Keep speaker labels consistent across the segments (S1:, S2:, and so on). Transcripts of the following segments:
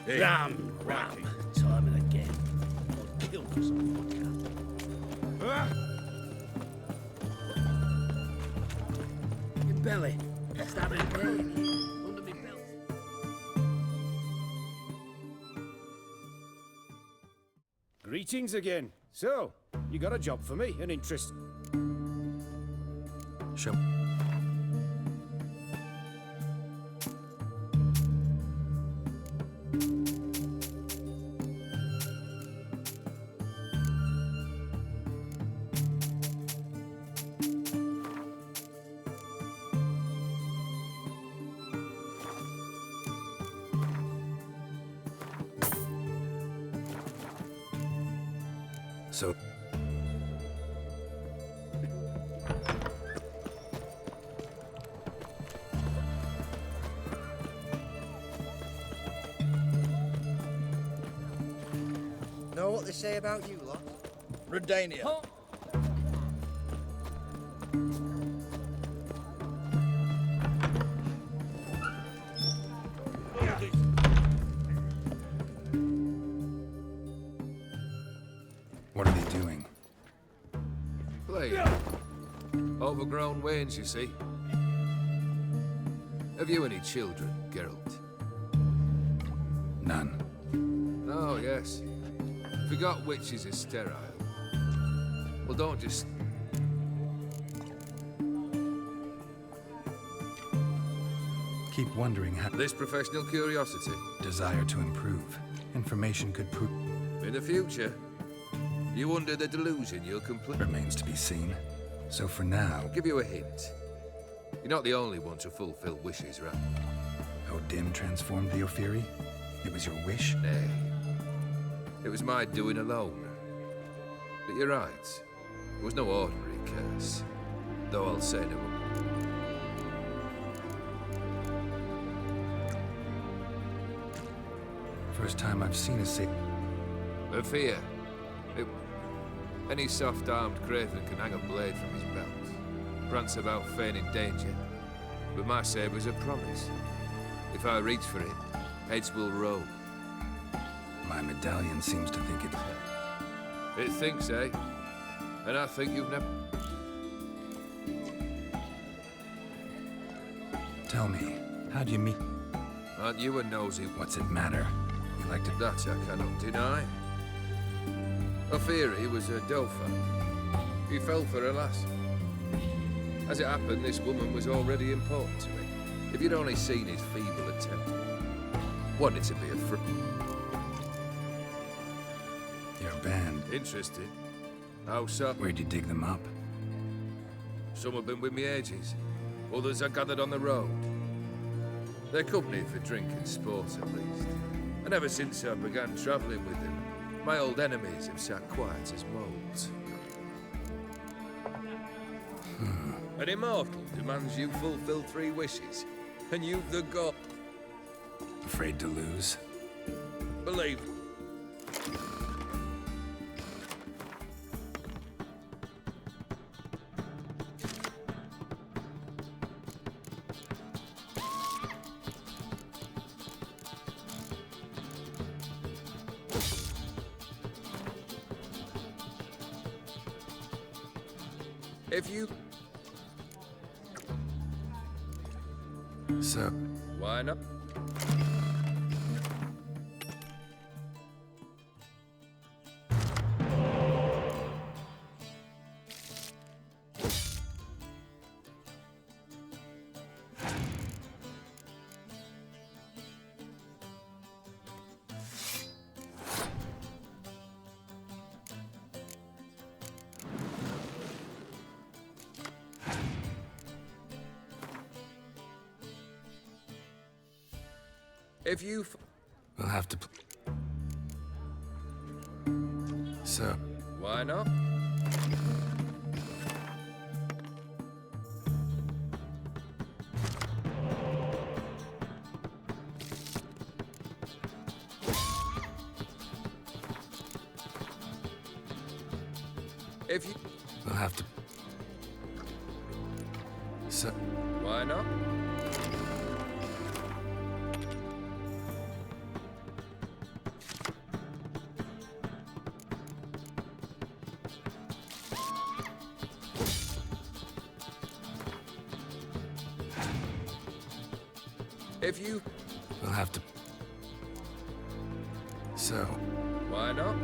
S1: Hey,
S2: Ram. Time and again. I'll kill for some vodka. Your belly. Stabbing pain. Under me belt.
S3: Greetings again. So, you got a job for me, an interest.
S1: Show. So.
S4: Know what they say about you lot? Redania.
S1: What are they doing?
S5: Playing. Overgrown wains, you see. Have you any children, Geralt?
S1: None.
S5: Oh, yes. Forgot witches are sterile. Well, don't just...
S1: Keep wondering how.
S5: This professional curiosity.
S1: Desire to improve. Information could prove.
S5: In the future, you under the delusion you'll complete...
S1: Remains to be seen. So for now.
S5: I'll give you a hint. You're not the only one to fulfill wishes, right?
S1: Odin transformed the Ophiri? It was your wish?
S5: Nay. It was my doing alone. But you're right. It was no ordinary curse. Though I'll say no more.
S1: First time I've seen a sa-
S5: A fear. Any soft-armed craven can hang a blade from his belt. Prance about feigning danger. But my saber's a promise. If I reach for it, heads will roll.
S1: My medallion seems to think it.
S5: It thinks, eh? And I think you've never...
S1: Tell me, how'd you meet?
S5: Aren't you a nosy?
S1: What's it matter? You like to.
S5: That I cannot deny. Ophiri was a Dauphin. He fell for a lass. As it happened, this woman was already important to me. If you'd only seen his feeble attempt. Wanted to be a
S1: Your band.
S5: Interesting. How so?
S1: Where'd you dig them up?
S5: Some have been with me ages. Others I gathered on the road. They're company for drink and sport, at least. And ever since I began travelling with them, my old enemies have sat quiet as moles. An immortal demands you fulfill 3 wishes, and you've the goal.
S1: Afraid to lose?
S5: Believe. If you...
S1: So.
S5: Why not? If you...
S1: We'll have to. So.
S5: Why not? If you...
S1: We'll have to. So.
S5: Why not? If you...
S1: We'll have to... So,
S5: Why not?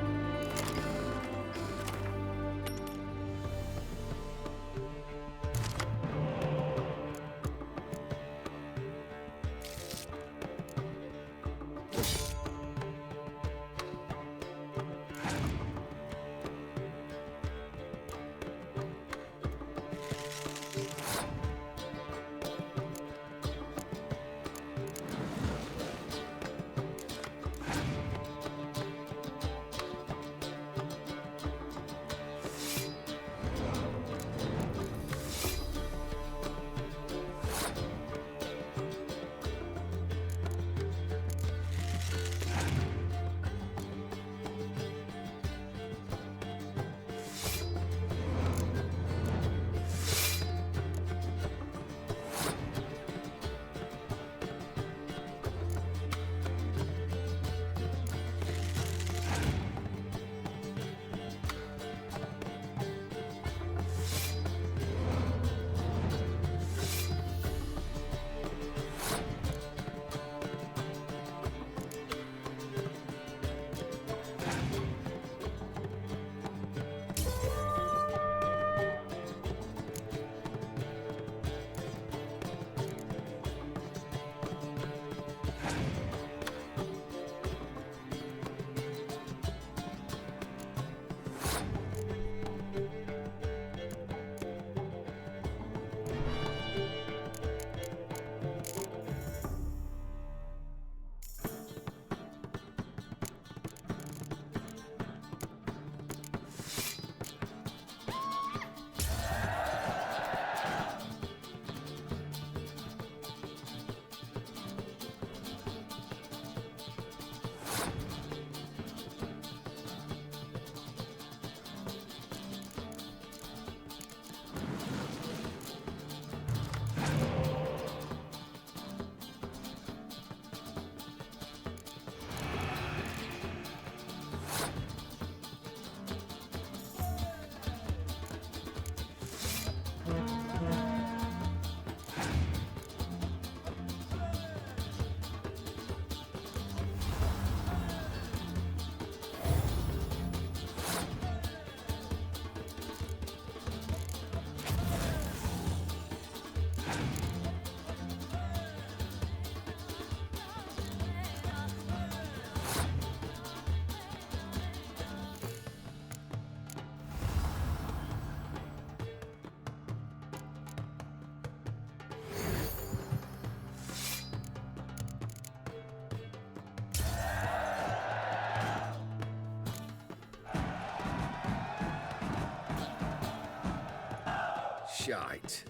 S5: Shite.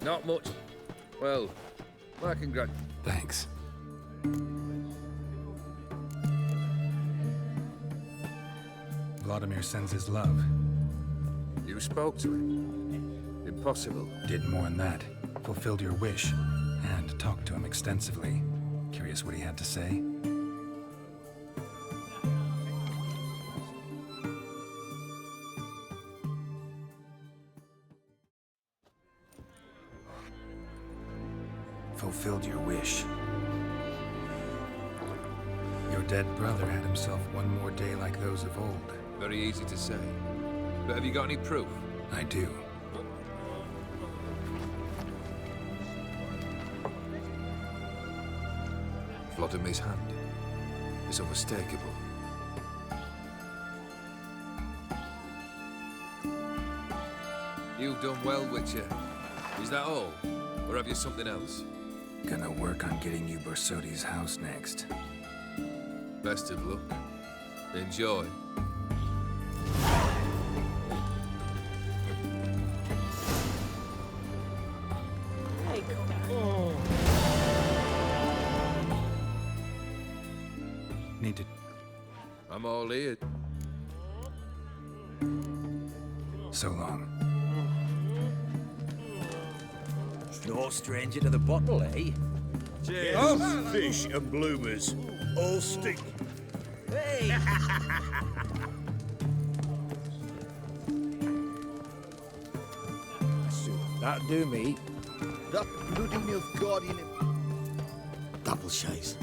S5: Not much. Well, my congrat...
S1: thanks. Vladimir sends his love.
S5: You spoke to him? Impossible.
S1: Did more than that. Fulfilled your wish. And talked to him extensively. Curious what he had to say? Fulfilled your wish. Your dead brother had himself one more day like those of old.
S5: Very easy to say. But have you got any proof?
S1: I do.
S5: Vladimir's hand is unmistakable. You've done well, Witcher. Is that all? Or have you something else?
S1: Gonna work on getting you Borsodi's house next.
S5: Best of luck. Enjoy.
S1: Need to...
S5: I'm all eared.
S1: So long.
S6: No stranger to the bottle, eh?
S2: Yes, fish and bloomers. All stink.
S6: Hey! That'll do me.
S4: That bloody Nilfgaardian...
S2: Double chase.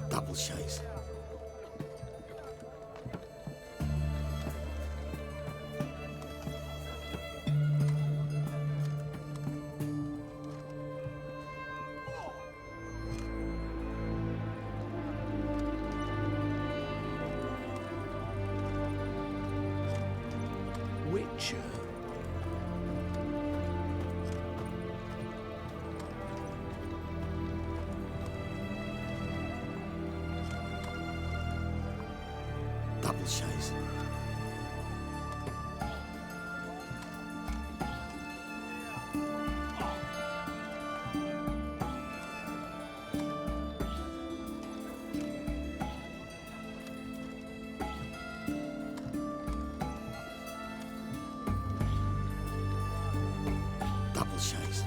S2: Double chase.
S6: Witcher.
S2: Double chase. Double chase.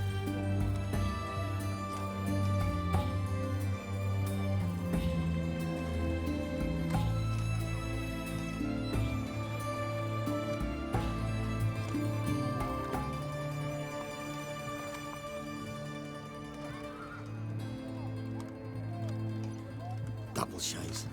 S2: Double chase.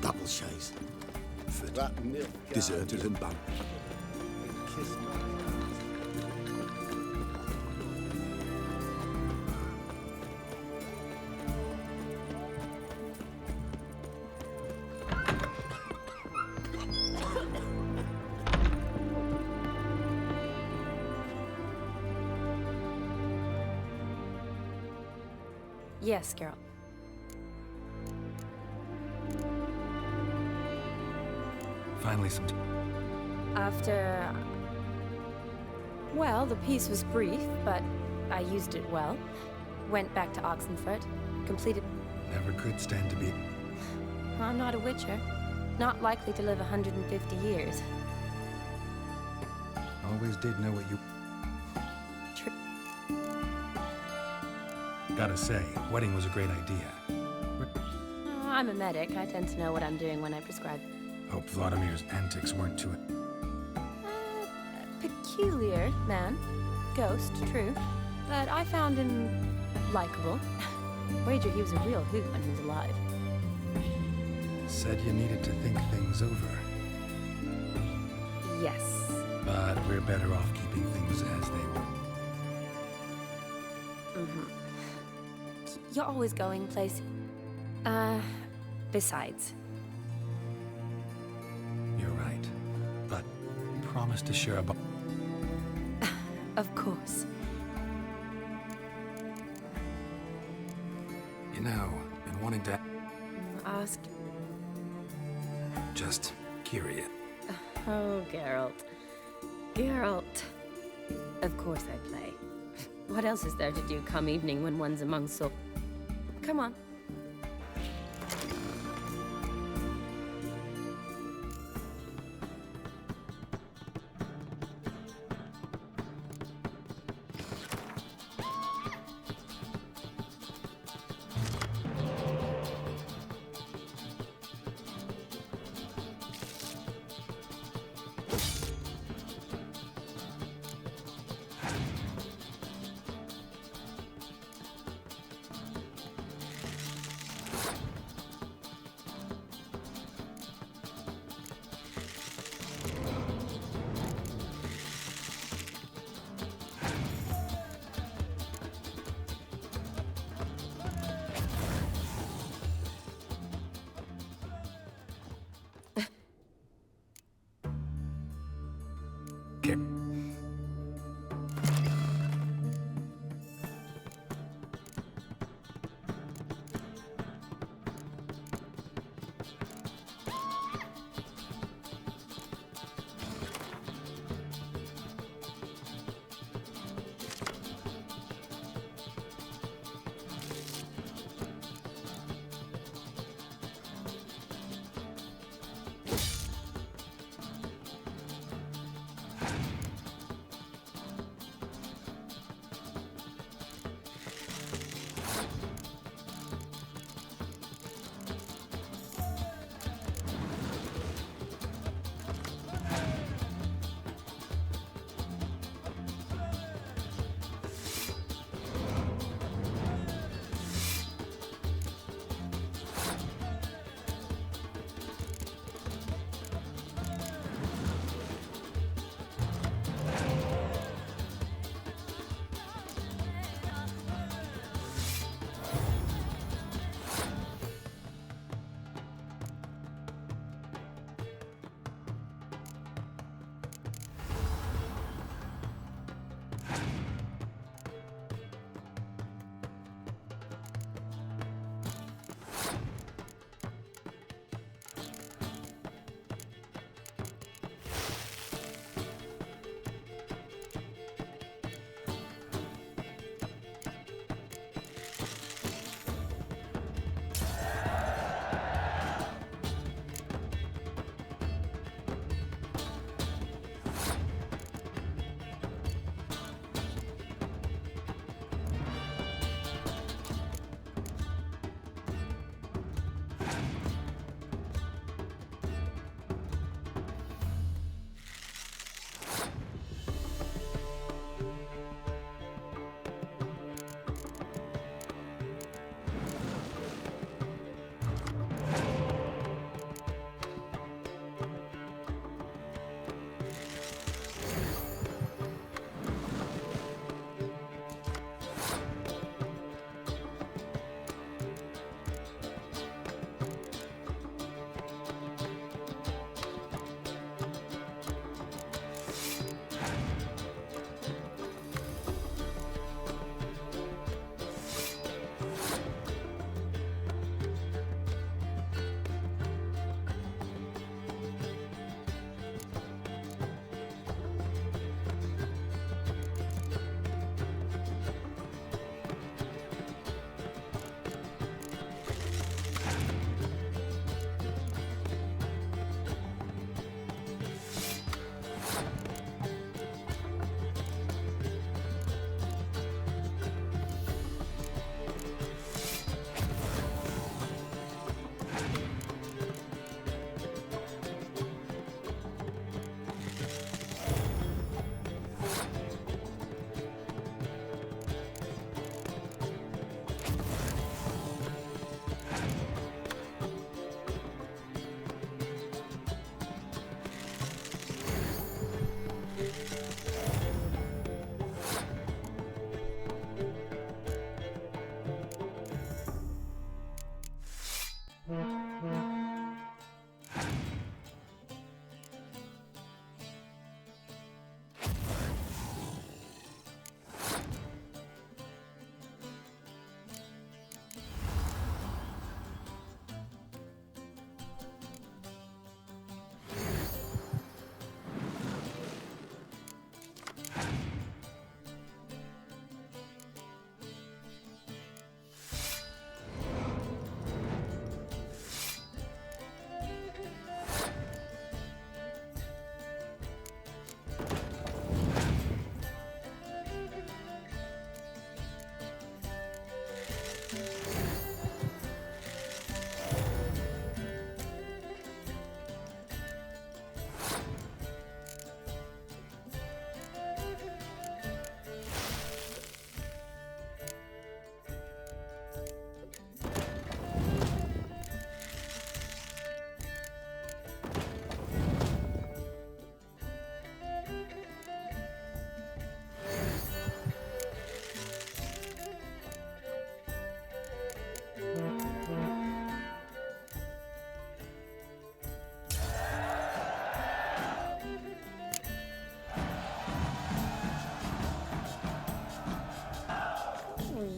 S2: Double chase.
S3: That milk.
S6: Deserted and banned.
S3: Kiss my
S7: Yes, Geralt.
S1: Finally,
S7: After... Well, the peace was brief, but I used it well. Went back to Oxenfurt, completed...
S1: never could stand to be.
S7: I'm not a witcher. Not likely to live 150 years.
S1: Always did know what you.
S7: Tr-
S1: Gotta say, wedding was a great idea.
S7: I'm a medic. I tend to know what I'm doing when I prescribe.
S1: Hope Vladimir's antics weren't too.
S7: Peculiar man. Ghost, true. But I found him likable. Wager he was a real hoot when he was alive.
S1: Said you needed to think things over.
S7: Yes.
S1: But we're better off keeping things as they were.
S7: You're always going place. Besides.
S1: You're right. But promise to share a
S7: Of course.
S1: You know, been wanting to.
S7: Ask.
S1: Just curious.
S7: Oh, Geralt. Geralt. Of course I play. What else is there to do come evening when one's among so... Come on.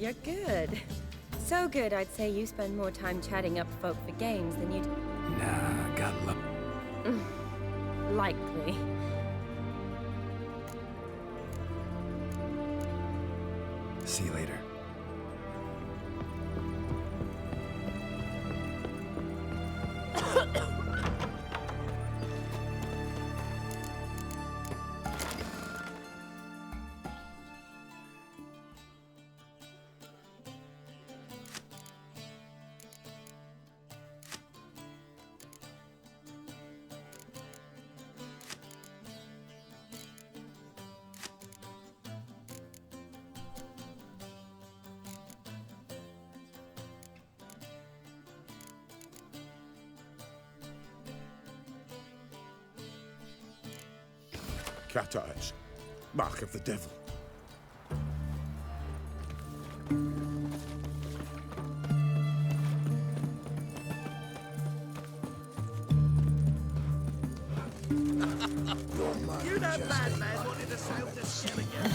S7: You're good. So good, I'd say you spend more time chatting up folk for games than you do.
S1: Nah, got luck.
S7: Likely.
S1: See you later.
S2: Cat eyes. Mark of the devil. You that madman wanted to sail to Sheringham.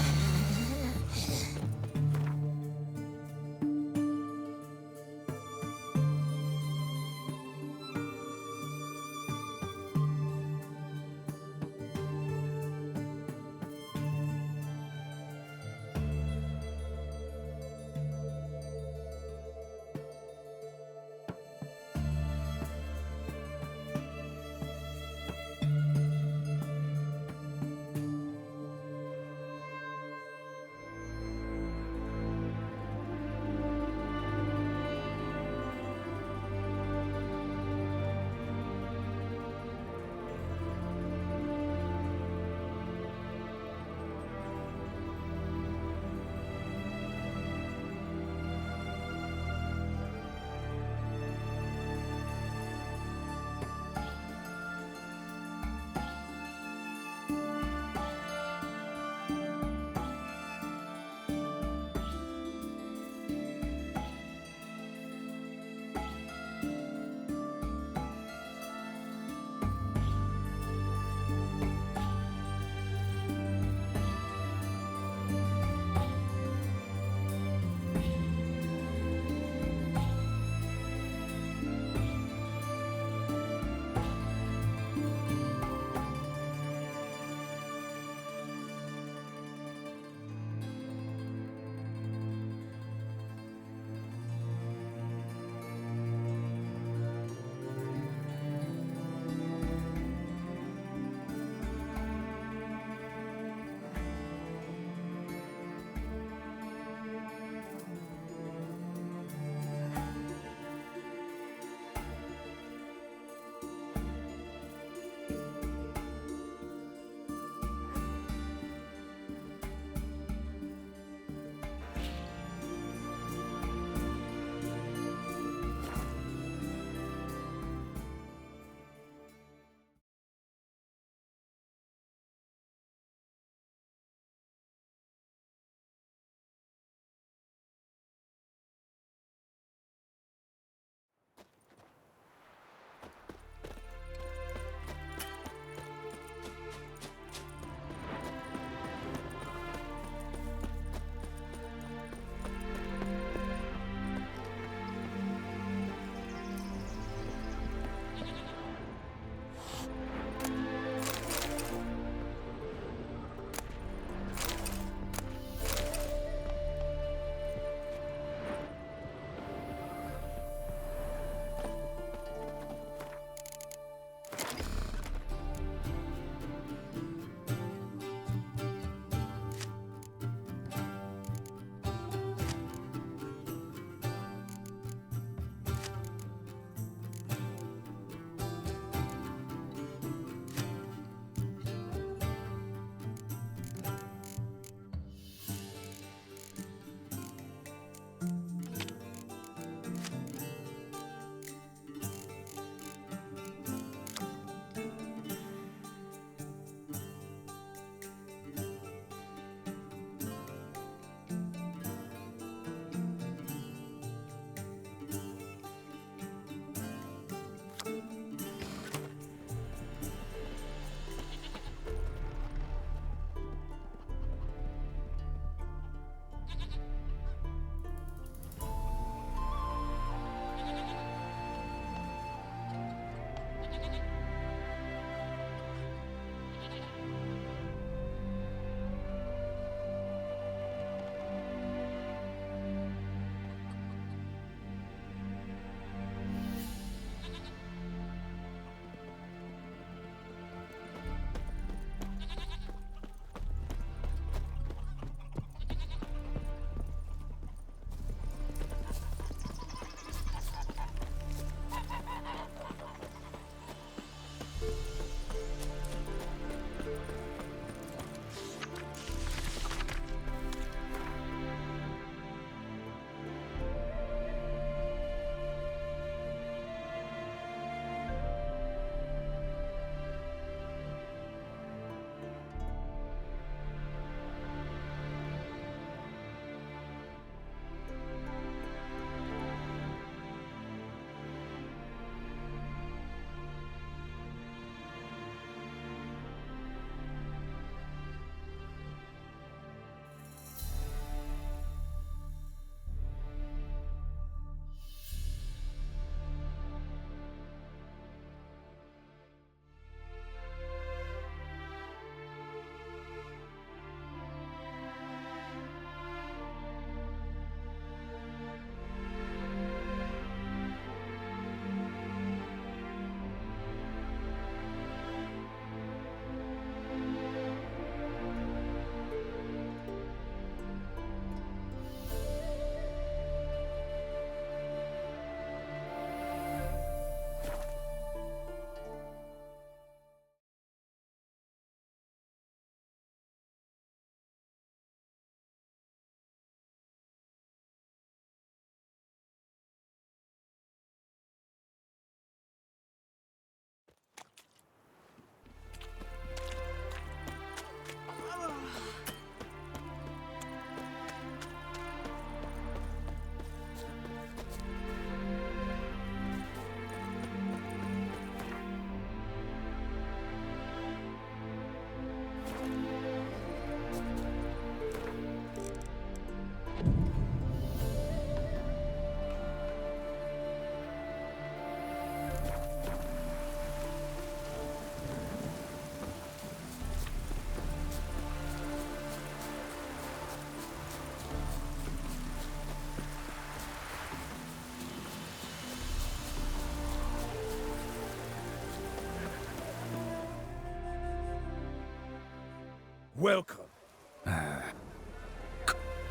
S2: Welcome.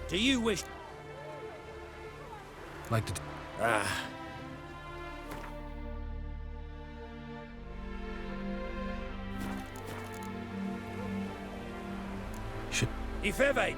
S2: Do you wish...
S1: Like to... Should...
S2: If ever...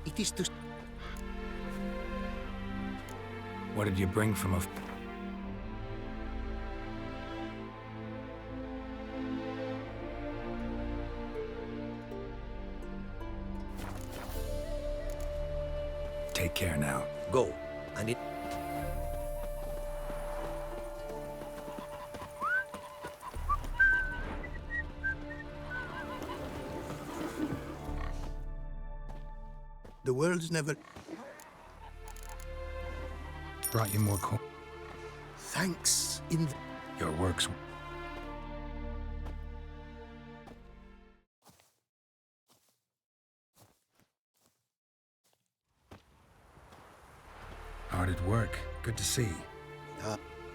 S4: It is to...
S1: What did you bring from a... Take care now.
S6: Go. And it...
S4: The world's never...
S1: Brought you more coin.
S4: Thanks in...
S1: Your works... Hard at work. Good to see.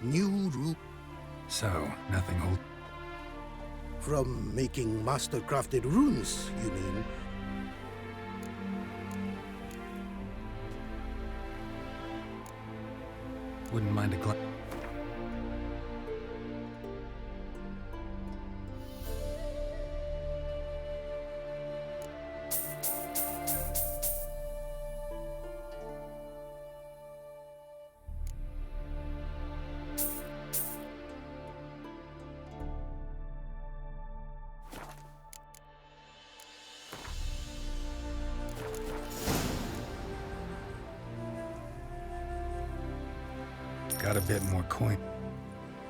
S4: New route
S1: So, nothing hold...
S4: from making master-crafted runes, you mean?
S1: Wouldn't mind a gla... Got a bit more coin.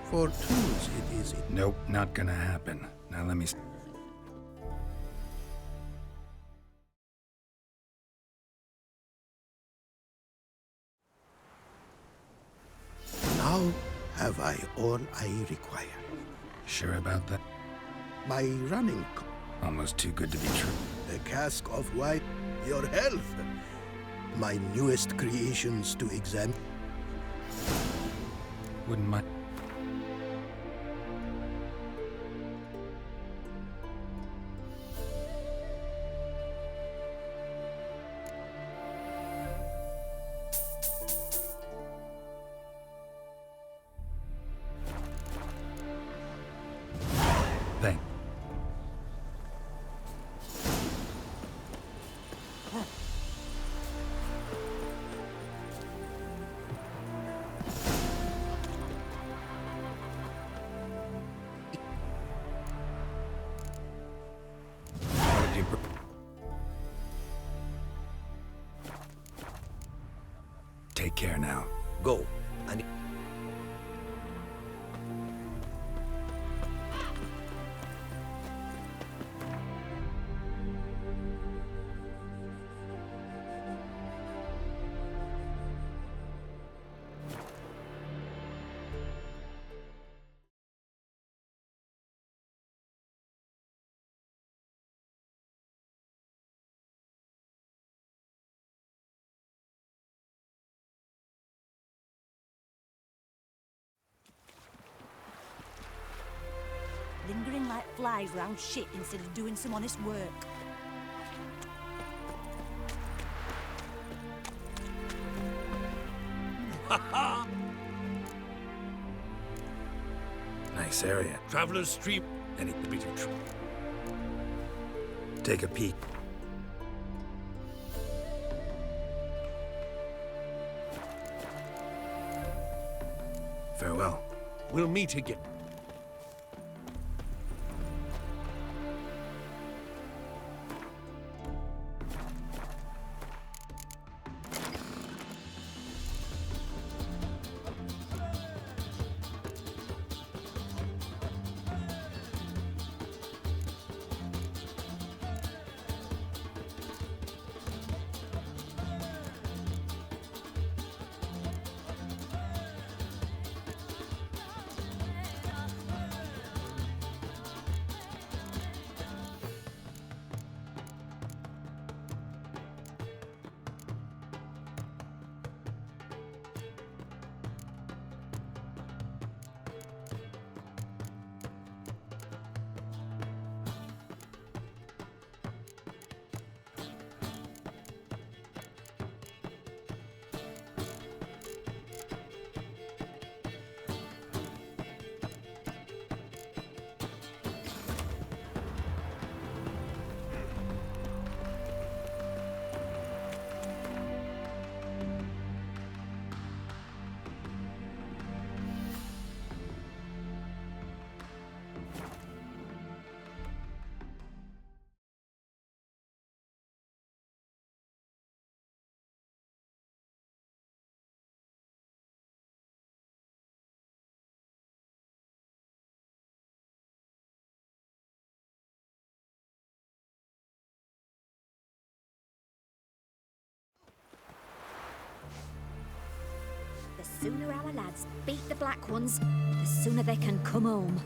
S4: For tools, it is...
S1: Nope, not gonna happen. Now let me...
S8: have I all I require.
S1: Sure about that?
S8: My running,
S1: Almost too good to be true.
S8: a cask of wine, your health. My newest creations to examine.
S1: Wouldn't mind. Thank. How did you Take care now.
S6: Go. And
S9: lingering like flies round shit instead of doing some honest work.
S1: Nice area.
S2: Traveler's Street.
S1: Any bit of Take a peek. Farewell.
S2: We'll meet again.
S9: The sooner our lads beat the black ones, the sooner they can come home.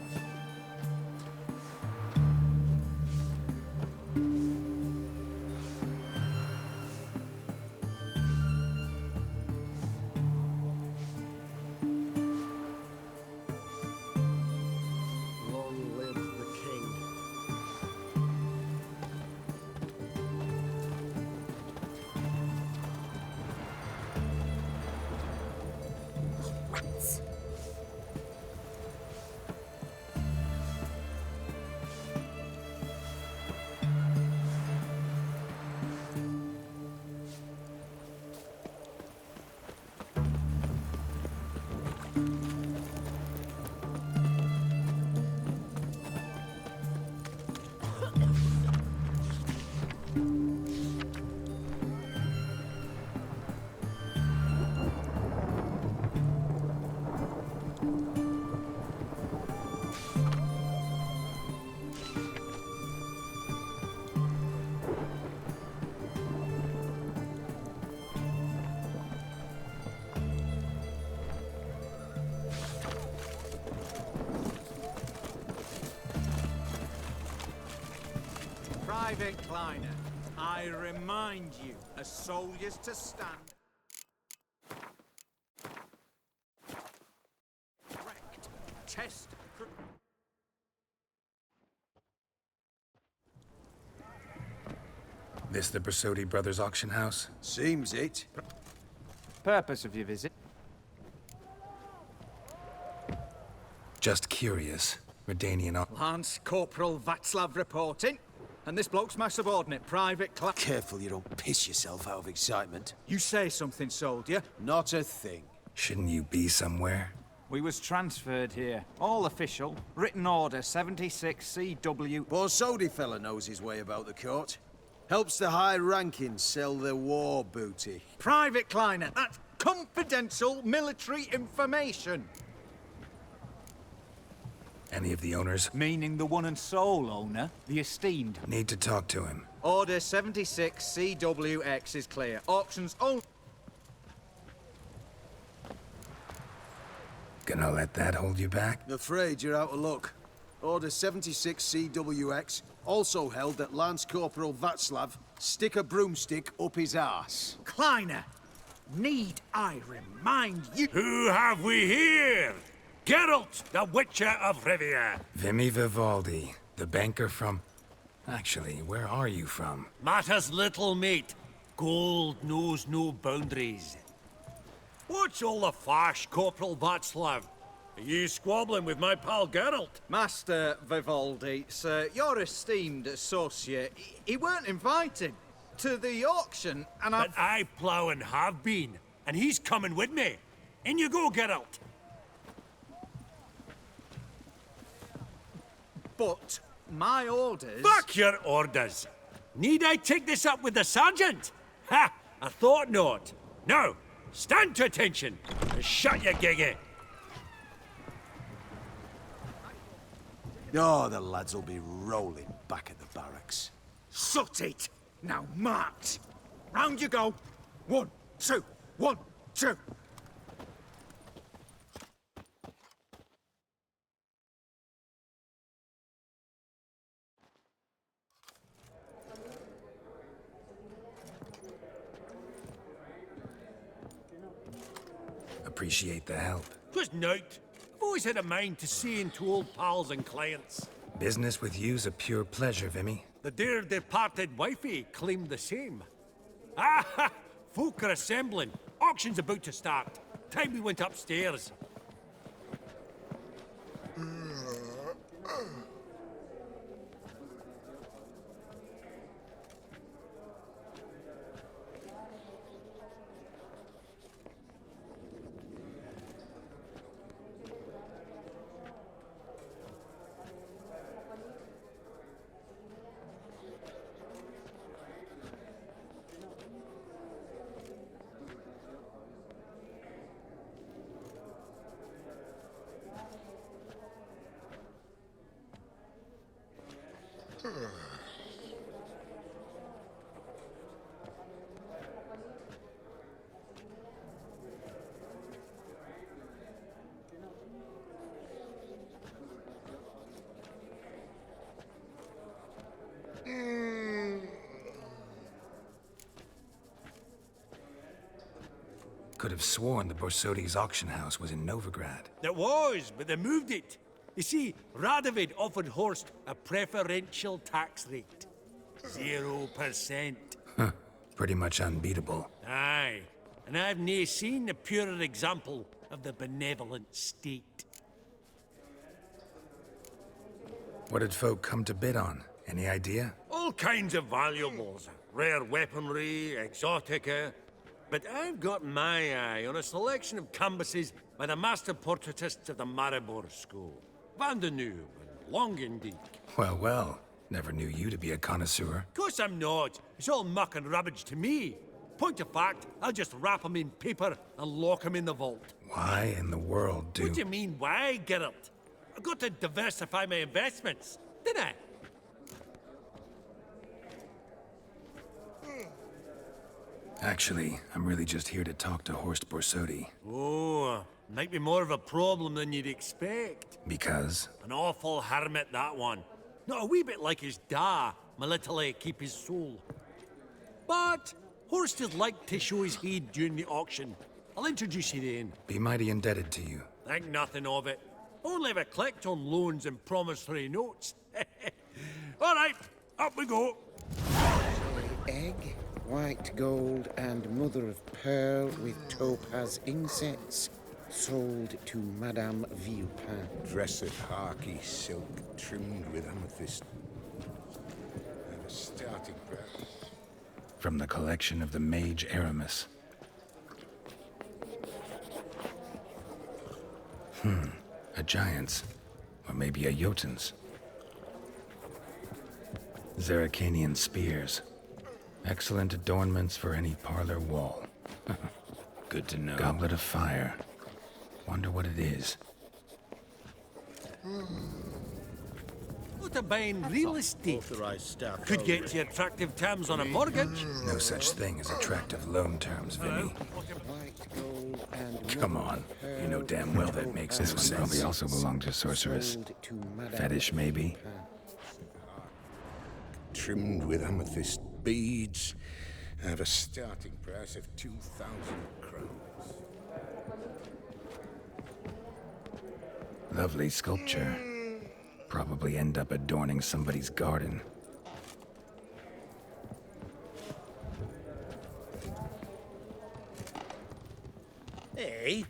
S2: Long live the king.
S9: Rats!
S6: Private Kleiner, I remind you, as soldiers to stand. Correct. Test.
S1: This the Bersodi Brothers auction house?
S8: Seems it.
S10: Purpose of your visit?
S1: Just curious. Redanian.
S6: Lance Corporal Václav reporting. And this bloke's my subordinate, Private Kleiner.
S2: Careful you don't piss yourself out of excitement.
S6: You say something, soldier.
S2: Not a thing.
S1: Shouldn't you be somewhere?
S10: We was transferred here. All official. Written order 76 CW.
S2: Borsodi fella knows his way about the court. Helps the high-rankings sell their war booty.
S6: Private Kleiner, that's confidential military information.
S1: Any of the owners?
S10: Meaning the one and sole owner, the esteemed.
S1: Need to talk to him.
S6: Order 76 CWX is clear. Auctions only.
S1: Gonna let that hold you back?
S2: I'm afraid you're out of luck. Order 76 CWX, also held that Lance Corporal Václav stick a broomstick up his arse.
S6: Kleiner, need I remind you?
S11: Who have we here? Geralt, the Witcher of Rivia.
S1: Vimy Vivaldi, the banker from... Actually, where are you from?
S11: Matters little, mate. Gold knows no boundaries. What's all the fash, Corporal Václav? Are you squabbling with my pal Geralt?
S6: Master Vivaldi, sir, your esteemed associate, he weren't invited to the auction, and
S11: But I plough and have been, and he's coming with me. In you go, Geralt.
S6: But my orders...
S11: Fuck your orders! Need I take this up with the sergeant? Ha! I thought not. Now, stand to attention and shut your giggy.
S2: Oh, the lads will be rolling back at the barracks.
S6: Shut it! Now march! Round you go! 1, 2, 1, 2!
S1: Appreciate the help.
S11: 'Twas nought. I've always had a mind to see into old pals and clients.
S1: Business with you's a pure pleasure, Vimy.
S11: The dear departed wifey claimed the same. Ah ha! Folk are assembling. Auction's about to start. Time we went upstairs.
S1: Could have sworn the Borsodi's auction house was in Novigrad.
S11: It was, but they moved it. You see, Radovid offered Horst a preferential tax rate. 0%.
S1: Huh. Pretty much unbeatable.
S11: Aye. And I've nae seen a purer example of the benevolent state.
S1: What did folk come to bid on? Any idea?
S11: All kinds of valuables. Rare weaponry, exotica. But I've got my eye on a selection of canvases by the master portraitists of the Maribor School. Van de Noob and Longendijk.
S1: Well, well. Never knew you to be a connoisseur.
S11: Of course I'm not. It's all muck and rubbish to me. Point of fact, I'll just wrap 'em in paper and lock 'em in the vault.
S1: Why in the world do...
S11: What do you mean, why, Geralt? I've got to diversify my investments, didn't I?
S1: Actually, I'm really just here to talk to Horst Borsodi.
S11: Oh, might be more of a problem than you'd expect.
S1: Because?
S11: An awful hermit, that one. Not a wee bit like his da, my little keep his soul. But Horst would like to show his head during the auction. I'll introduce you then.
S1: Be mighty indebted to you.
S11: Think nothing of it. Only if I collect on loans and promissory notes. All right, up we go.
S12: Egg, white gold, and mother of pearl with topaz insets. Sold to Madame Villepin.
S8: Dress of harky silk trimmed with amethyst. And a starting price.
S1: From the collection of the mage Aramis. A giant's. Or maybe a Jotun's. Zeracanian spears. Excellent adornments for any parlor wall. Good to know. Goblet of fire. Wonder what it is.
S11: What a buying real estate.
S8: Authorized staff.
S11: Could get you attractive terms on a mortgage.
S1: No such thing as attractive loan terms, Vinny.
S12: White gold and
S1: Come on. You know damn well that makes no sense. This one probably also belonged to sorceress.
S12: sold to Madame
S1: Fetish, maybe?
S8: Trimmed with amethyst beads. Have a starting price of 2,000 crowns.
S1: Lovely sculpture. Probably end up adorning somebody's garden.
S11: Hey.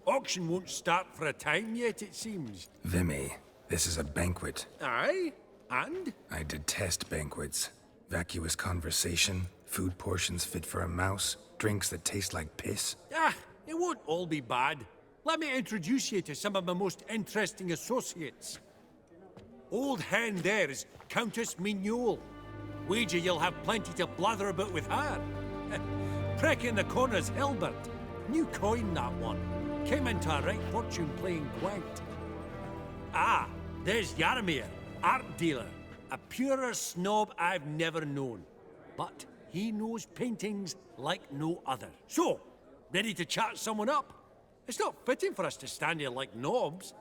S11: Auction won't start for a time yet, it seems.
S1: Vimy, this is a banquet.
S11: Aye? And?
S1: I detest banquets. Vacuous conversation, food portions fit for a mouse, drinks that taste like piss.
S11: Ah, it won't all be bad. Let me introduce you to some of my most interesting associates. Old hen there is Countess Mignole. Wager you'll have plenty to blather about with her. Prick in the corner's Hilbert. New coin, that one. Came into a right fortune playing quaint. Ah, there's Jaromir, art dealer. A purer snob I've never known. But he knows paintings like no other. So, ready to chat someone up? It's not fitting for us to stand here like knobs.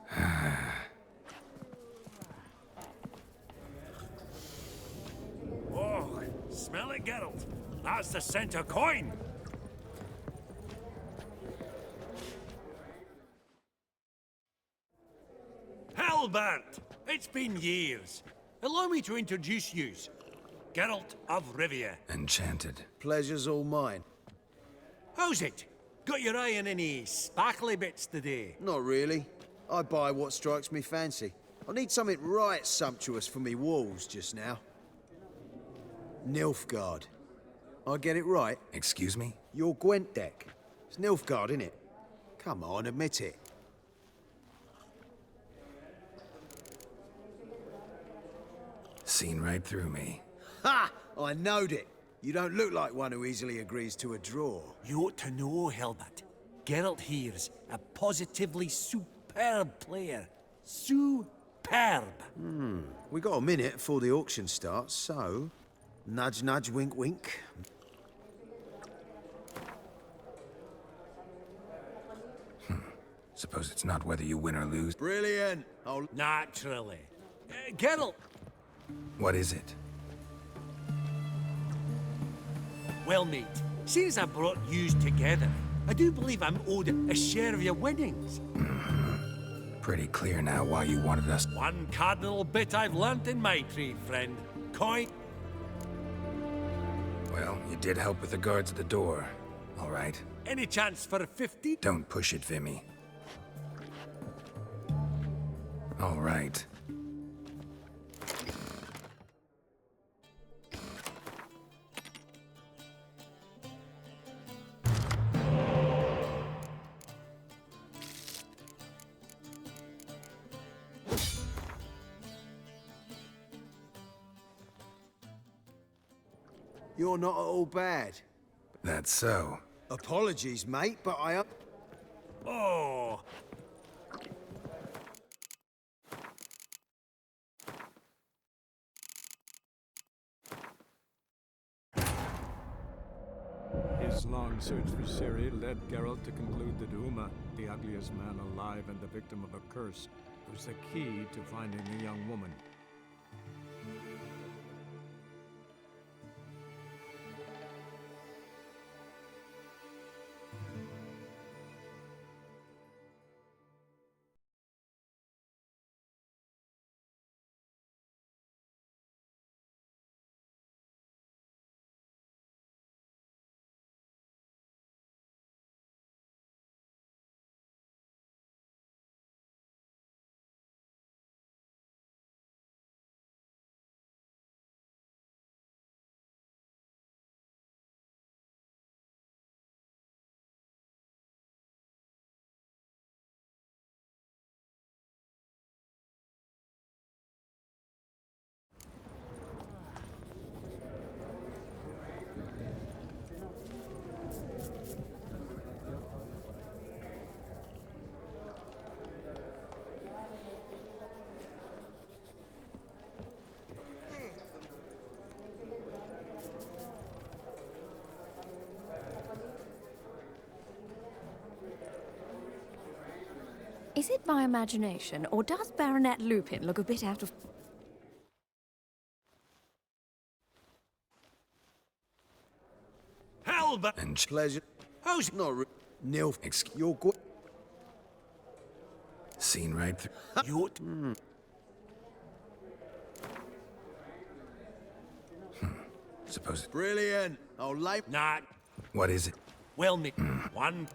S11: Oh, smell it, Geralt. That's the scent of coin. Halbert! It's been years. Allow me to introduce yous. Geralt of Rivia.
S1: Enchanted.
S2: Pleasure's all mine.
S11: How's it? Got your eye on any sparkly bits today?
S2: Not really. I buy what strikes me fancy. I need something right sumptuous for me walls just now. Nilfgaard. I get it right?
S1: Excuse me?
S2: Your Gwent deck. It's Nilfgaard, innit? Come on, admit it.
S1: Seen right through me.
S2: Ha! I knowed it. You don't look like one who easily agrees to a draw.
S11: You ought to know, Helbert. Geralt here's a positively superb player. Superb.
S2: We got a minute before the auction starts, so... Nudge, nudge, wink, wink.
S1: Suppose it's not whether you win or lose.
S2: Brilliant. Oh,
S11: Naturally. Geralt,
S1: What is it?
S11: well, mate, seeing as I brought yous together, I do believe I'm owed a share of your winnings.
S1: Pretty clear now why you wanted us.
S11: One cardinal bit I've learnt in my trade, friend. Coin.
S1: Well, you did help with the guards at the door. All right.
S11: Any chance for a 50?
S1: Don't push it, Vimy. All right.
S2: you're not at all bad.
S1: That's so.
S2: Apologies, mate, but I...
S11: Oh,
S13: long search for Ciri led Geralt to conclude that Uma, the ugliest man alive and the victim of a curse, was the key to finding the young woman.
S9: Is it my imagination, or does Baronet Lupin look a bit out of...
S11: Hell,
S1: And
S2: Pleasure.
S11: how's
S2: No, Nil. You're good.
S1: seen right through.
S11: you?
S1: Suppose.
S2: Brilliant. Our life.
S11: Not
S1: What is it?
S11: well, me. One.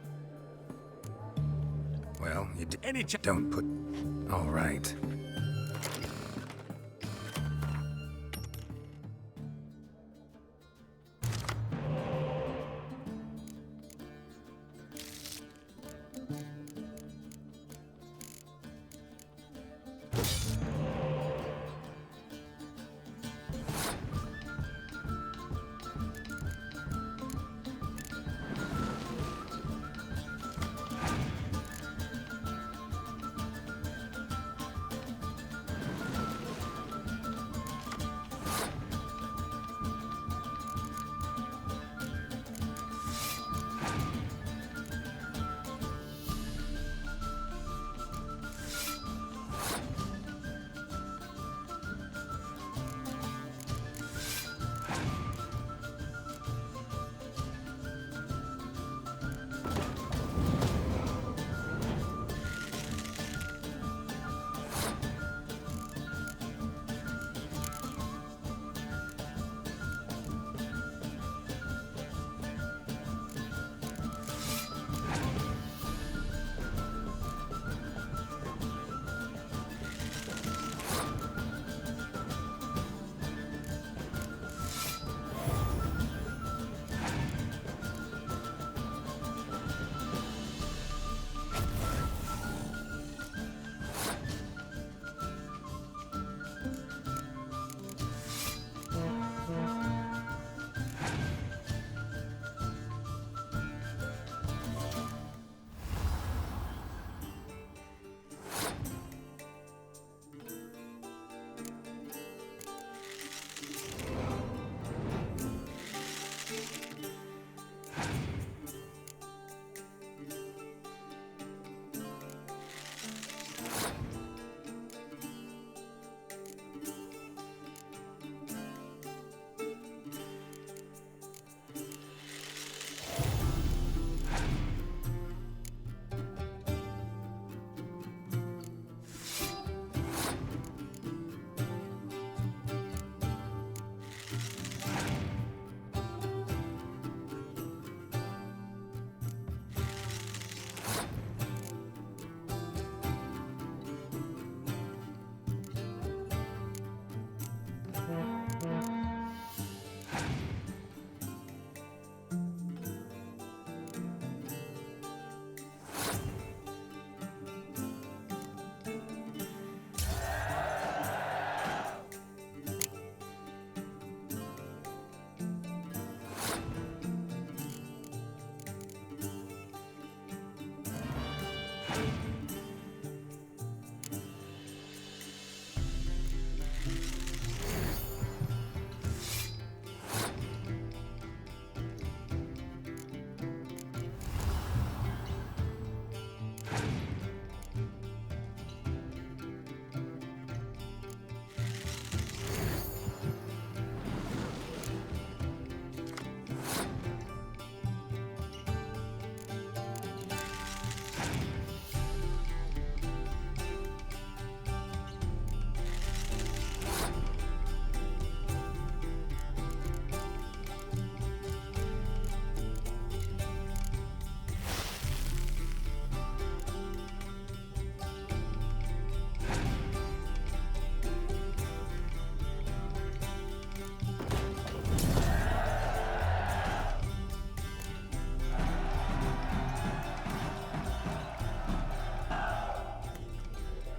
S1: Well, you
S11: Any
S1: don't put. All right.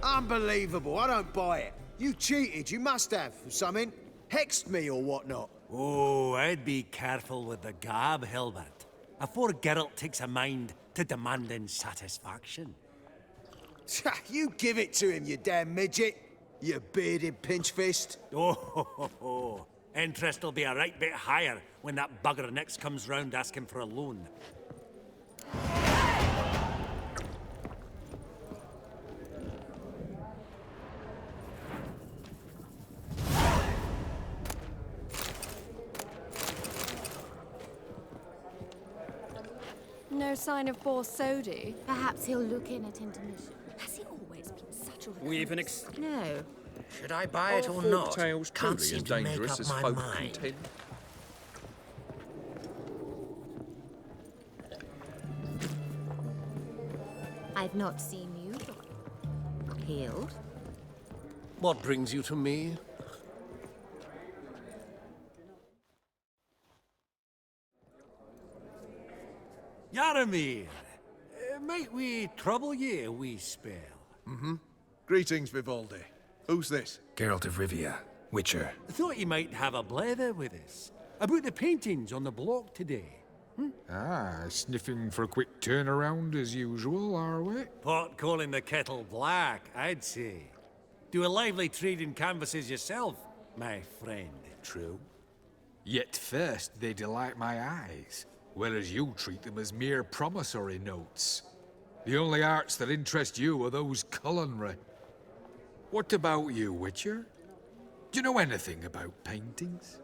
S2: Unbelievable, I don't buy it. You cheated, you must have, or something. Hexed me or whatnot.
S11: Oh, I'd be careful with the gab, Hilbert. Afore Geralt takes a mind to demanding satisfaction.
S2: You give it to him, you damn midget. You bearded pinch-fist.
S11: Oh, interest will be a right bit higher when that bugger next comes round asking for a loan.
S14: No sign of Borsodi.
S9: Perhaps he'll look in at intermission. Has he always been such a
S6: We've an
S9: No.
S6: Should I buy it or not? Can't seem to make up my mind.
S9: I've not seen you. Healed?
S11: What brings you to me? Yaramir, might we trouble ye a wee spell?
S2: Mm-hmm. Greetings, Vivaldi. Who's this?
S1: Geralt of Rivia, Witcher.
S11: Thought you might have a blather with us. About the paintings on the block today.
S15: Ah, sniffing for a quick turnaround as usual, are we?
S11: Pot calling the kettle black, I'd say. Do a lively trade in canvases yourself, my friend. True.
S15: Yet first they delight my eyes, whereas you treat them as mere promissory notes. The only arts that interest you are those culinary. What about you, Witcher? Do you know anything about paintings?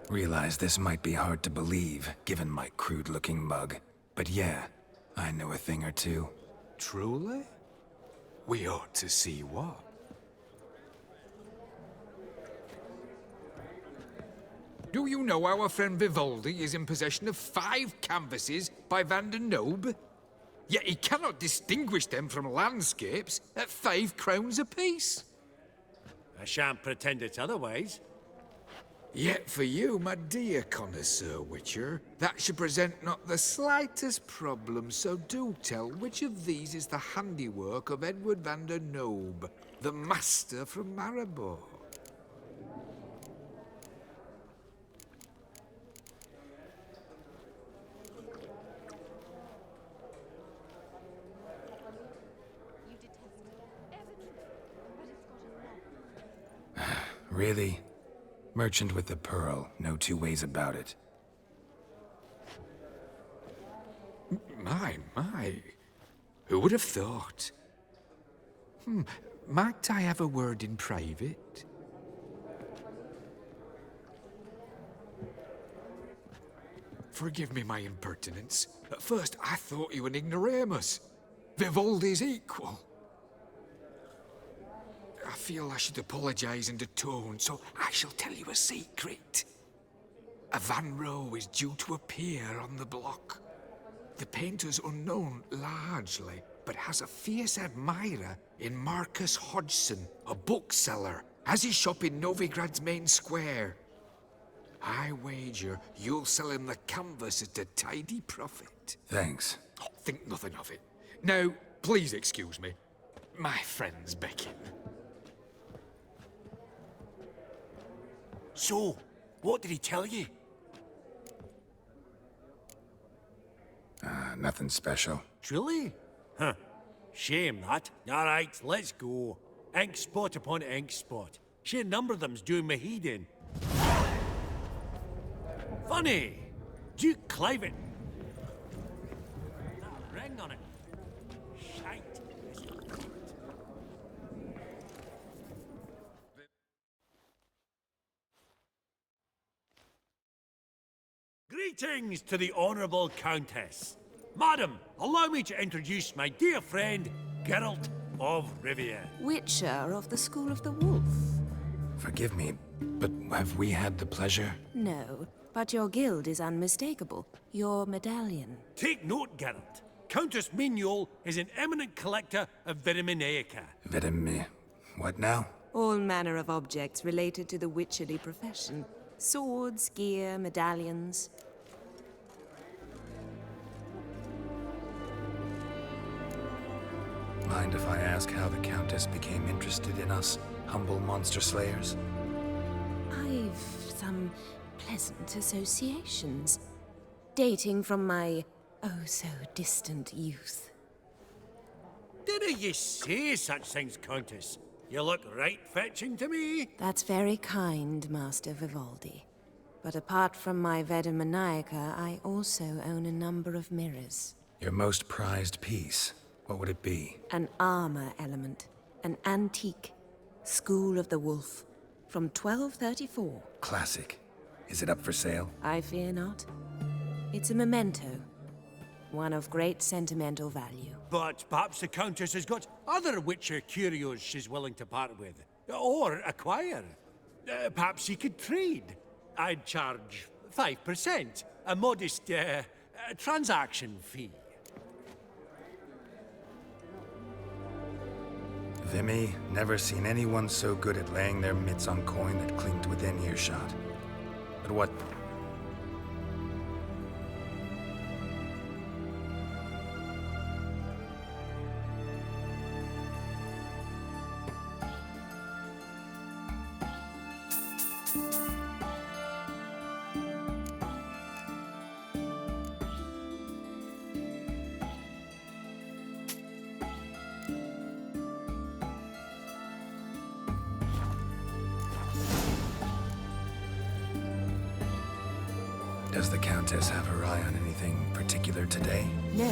S1: Realize this might be hard to believe, given my crude-looking mug. But yeah, I know a thing or two.
S15: Truly? We ought to see what. Do you know our friend Vivaldi is in possession of 5 canvases by Van der Nobe? Yet he cannot distinguish them from landscapes at 5 crowns apiece.
S11: I shan't pretend it's otherwise.
S15: Yet for you, my dear connoisseur Witcher, that should present not the slightest problem, so do tell which of these is the handiwork of Edward van der Nobe, the master from Maribor.
S1: Really? Merchant with the pearl, no two ways about it.
S15: My. Who would have thought? Might I have a word in private? Forgive me my impertinence. At first I thought you an ignoramus. Vivaldi's equal. I feel I should apologize and atone, so I shall tell you a secret. A Van Row is due to appear on the block. The painter's unknown, largely, but has a fierce admirer in Marcus Hodgson, a bookseller, has his shop in Novigrad's main square. I wager you'll sell him the canvas at a tidy profit.
S1: Thanks.
S15: Oh, think nothing of it. Now, please excuse me. My friend's beckon.
S11: So, what did he tell you?
S1: Nothing special.
S11: Truly? Huh. Shame that. All right, let's go. Ink spot upon ink spot. Sheer number of them's doing me heed in. Funny! Duke Cliven. That ring on it. Shite. Greetings to the Honourable Countess. Madam, allow me to introduce my dear friend, Geralt of Rivia.
S16: Witcher of the School of the Wolf.
S1: Forgive me, but have we had the pleasure?
S16: No, but your guild is unmistakable. Your medallion.
S11: Take note, Geralt. Countess Mignol is an eminent collector of Vitaminaica.
S1: What now?
S16: All manner of objects related to the witcherly profession. Swords, gear, medallions.
S1: Mind if I ask how the Countess became interested in us, humble monster slayers?
S16: I've some pleasant associations, dating from my oh-so-distant youth.
S11: Didn't you say such things, Countess? You look right fetching to me.
S16: That's very kind, Master Vivaldi. But apart from my Veda Maniaca, I also own a number of mirrors.
S1: Your most prized piece, what would it be?
S16: An armor element. An antique. School of the Wolf. From 1234.
S1: Classic. Is it up for sale?
S16: I fear not. It's a memento. One of great sentimental value.
S11: But perhaps the Countess has got other Witcher curios she's willing to part with. Or acquire. Perhaps she could trade. I'd charge 5%. A modest, transaction fee.
S1: Vimy, never seen anyone so good at laying their mitts on coin that clinked within earshot. But what... Does the Countess have her eye on anything particular today?
S16: No,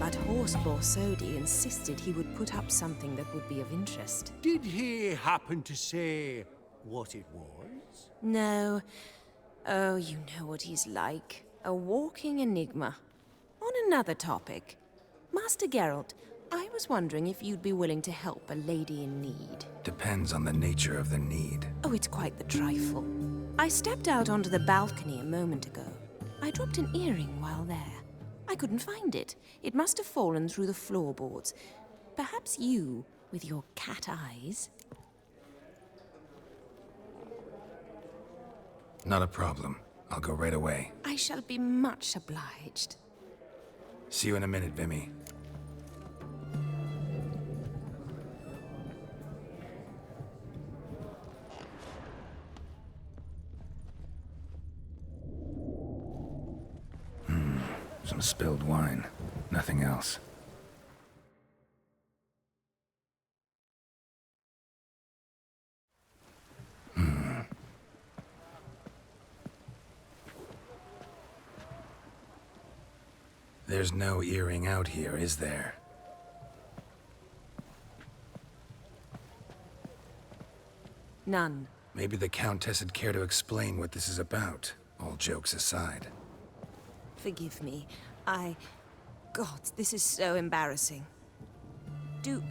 S16: but Horst Borsodi insisted he would put up something that would be of interest.
S11: Did he happen to say what it was?
S16: No. Oh, you know what he's like. A walking enigma. On another topic. Master Geralt, I was wondering if you'd be willing to help a lady in need.
S1: Depends on the nature of the need.
S16: Oh, it's quite the trifle. I stepped out onto the balcony a moment ago. I dropped an earring while there. I couldn't find it. It must have fallen through the floorboards. Perhaps you, with your cat eyes...
S1: Not a problem. I'll go right away.
S16: I shall be much obliged.
S1: See you in a minute, Vimy. Some spilled wine. Nothing else. There's no earring out here, is there?
S16: None.
S1: Maybe the Countess would care to explain what this is about, all jokes aside.
S16: Forgive me. God, this is so embarrassing. Do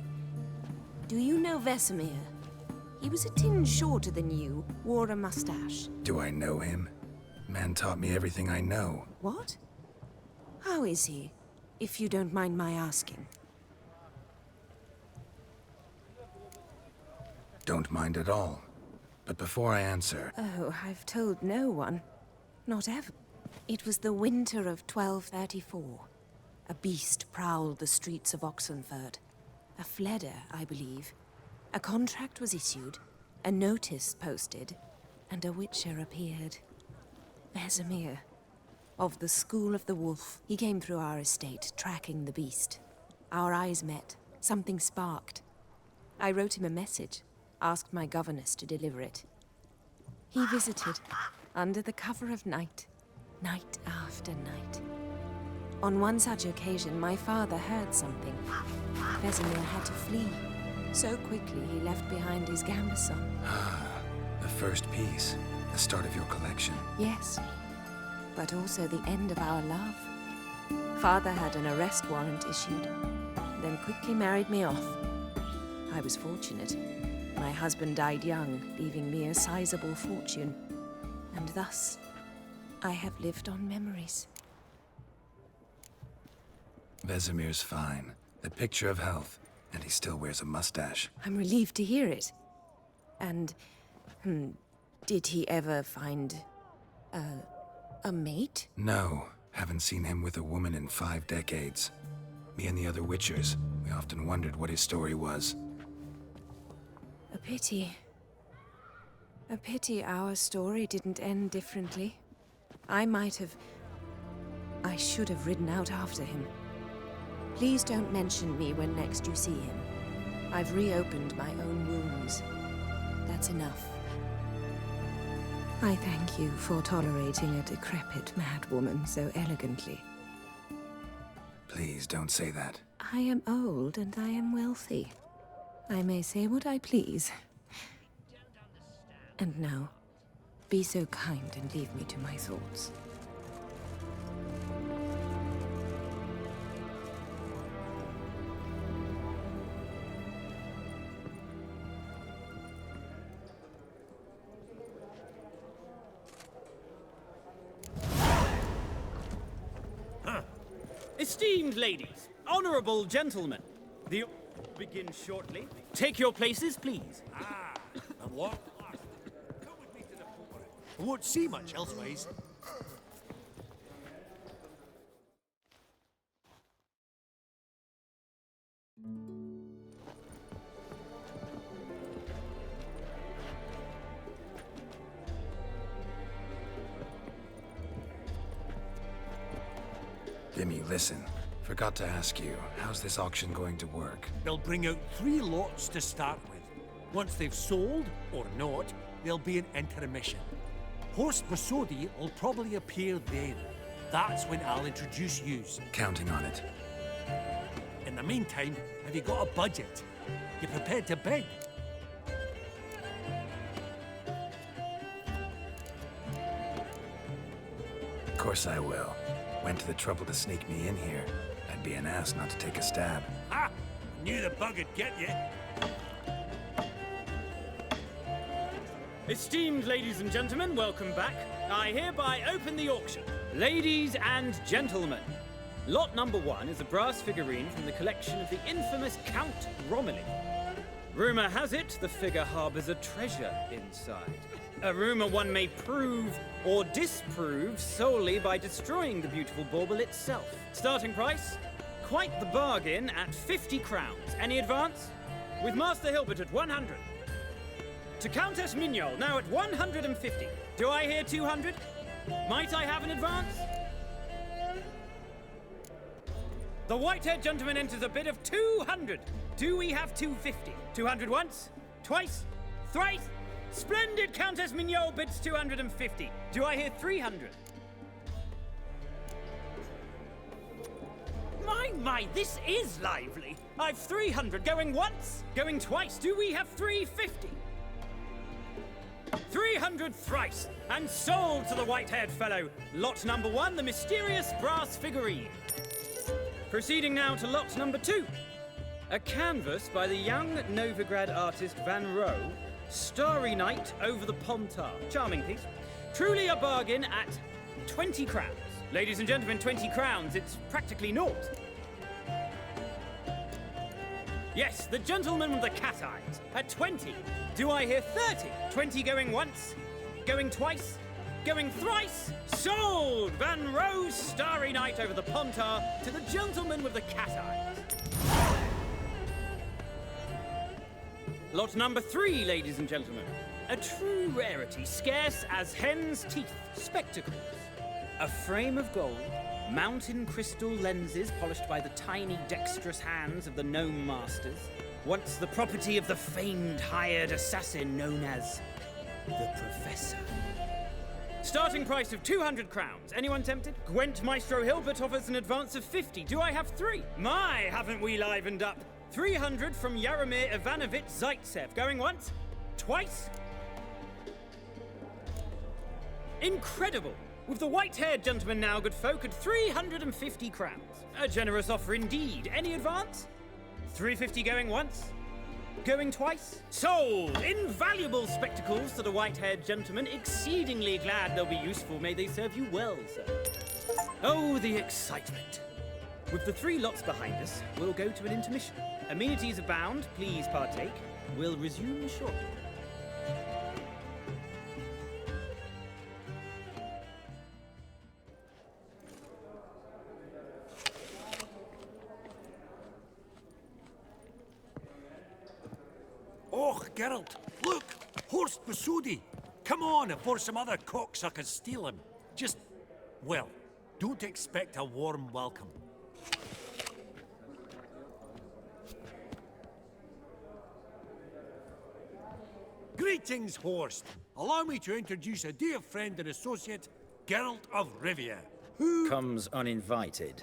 S16: you know Vesemir? He was a tinge shorter than you, wore a mustache.
S1: Do I know him? Man taught me everything I know.
S16: What? How is he, if you don't mind my asking?
S1: Don't mind at all. But before I answer...
S16: Oh, I've told no one. Not ever. It was the winter of 1234. A beast prowled the streets of Oxenford. A fleder, I believe. A contract was issued, a notice posted, and a witcher appeared. Vesemir. Of the School of the Wolf. He came through our estate, tracking the beast. Our eyes met. Something sparked. I wrote him a message, asked my governess to deliver it. He visited, under the cover of night, night after night. On one such occasion, my father heard something. Vesemir had to flee. So quickly, he left behind his gambeson.
S1: Ah, the first piece. The start of your collection.
S16: Yes. But also the end of our love. Father had an arrest warrant issued, then quickly married me off. I was fortunate. My husband died young, leaving me a sizable fortune. And thus, I have lived on memories.
S1: Vesemir's fine. The picture of health, and he still wears a mustache.
S16: I'm relieved to hear it. And, did he ever find a mate?
S1: No, haven't seen him with a woman in 5 decades. Me and the other Witchers, we often wondered what his story was.
S16: A pity. A pity our story didn't end differently. I should have ridden out after him. Please don't mention me when next you see him. I've reopened my own wounds. That's enough. I thank you for tolerating a decrepit madwoman so elegantly.
S1: Please don't say that.
S16: I am old and I am wealthy. I may say what I please. And now, be so kind and leave me to my thoughts.
S17: Esteemed ladies, honorable gentlemen, the begin shortly. Take your places, please.
S11: And what? Come with me to the fort. I won't see much elsewise.
S1: Dimmy, listen. Forgot to ask you, how's this auction going to work?
S11: They'll bring out 3 lots to start with. Once they've sold, or not, there'll be an intermission. Horse Basodi will probably appear then. That's when I'll introduce yous.
S1: Counting on it.
S11: In the meantime, have you got a budget? You prepared to bid?
S1: Of course I will. Went to the trouble to sneak me in here. I'd be an ass not to take a stab.
S11: Ha! Knew the bug would get you.
S17: Esteemed ladies and gentlemen, welcome back. I hereby open the auction. Ladies and gentlemen, lot number 1 is a brass figurine from the collection of the infamous Count Romilly. Rumor has it the figure harbors a treasure inside. A rumor one may prove or disprove solely by destroying the beautiful bauble itself. Starting price? Quite the bargain at 50 crowns. Any advance? With Master Hilbert at 100. To Countess Mignol, now at 150. Do I hear 200? Might I have an advance? The white-haired gentleman enters a bid of 200. Do we have 250? 200 once? Twice? Thrice? Splendid! Countess Mignol bids 250. Do I hear 300? My, this is lively. I've 300 going once, going twice. Do we have 350? 300 thrice, and sold to the white-haired fellow. Lot number 1, the mysterious brass figurine. Proceeding now to lot number 2. A canvas by the young Novigrad artist Van Rohe, Starry Night over the Pontar. Charming piece. Truly a bargain at 20 crowns. Ladies and gentlemen, 20 crowns, it's practically naught. Yes, the gentleman with the cat eyes at 20. Do I hear 30? 20 going once, going twice, going thrice. Sold! Van Rohe's Starry Night over the Pontar to the gentleman with the cat eyes. Lot number 3, ladies and gentlemen. A true rarity, scarce as hen's teeth. Spectacles. A frame of gold, mountain crystal lenses polished by the tiny, dexterous hands of the gnome masters. Once the property of the famed hired assassin known as the Professor. Starting price of 200 crowns. Anyone tempted? Gwent Maestro Hilbert offers an advance of 50. Do I have 3? My, haven't we livened up? 300 from Yaromir Ivanovich Zaitsev. Going once? Twice? Incredible! With the white-haired gentleman now, good folk, at 350 crowns. A generous offer indeed. Any advance? 350 going once? Going twice? Sold! Invaluable spectacles to the white-haired gentleman. Exceedingly glad they'll be useful. May they serve you well, sir. Oh, the excitement. With the 3 lots behind us, we'll go to an intermission. Amenities abound. Please partake. We'll resume shortly.
S11: Geralt, look! Horst Besudi! Come on, before some other cocksuckers steal him. Just, well, don't expect a warm welcome. Greetings, Horst. Allow me to introduce a dear friend and associate, Geralt of Rivia, who
S3: comes uninvited.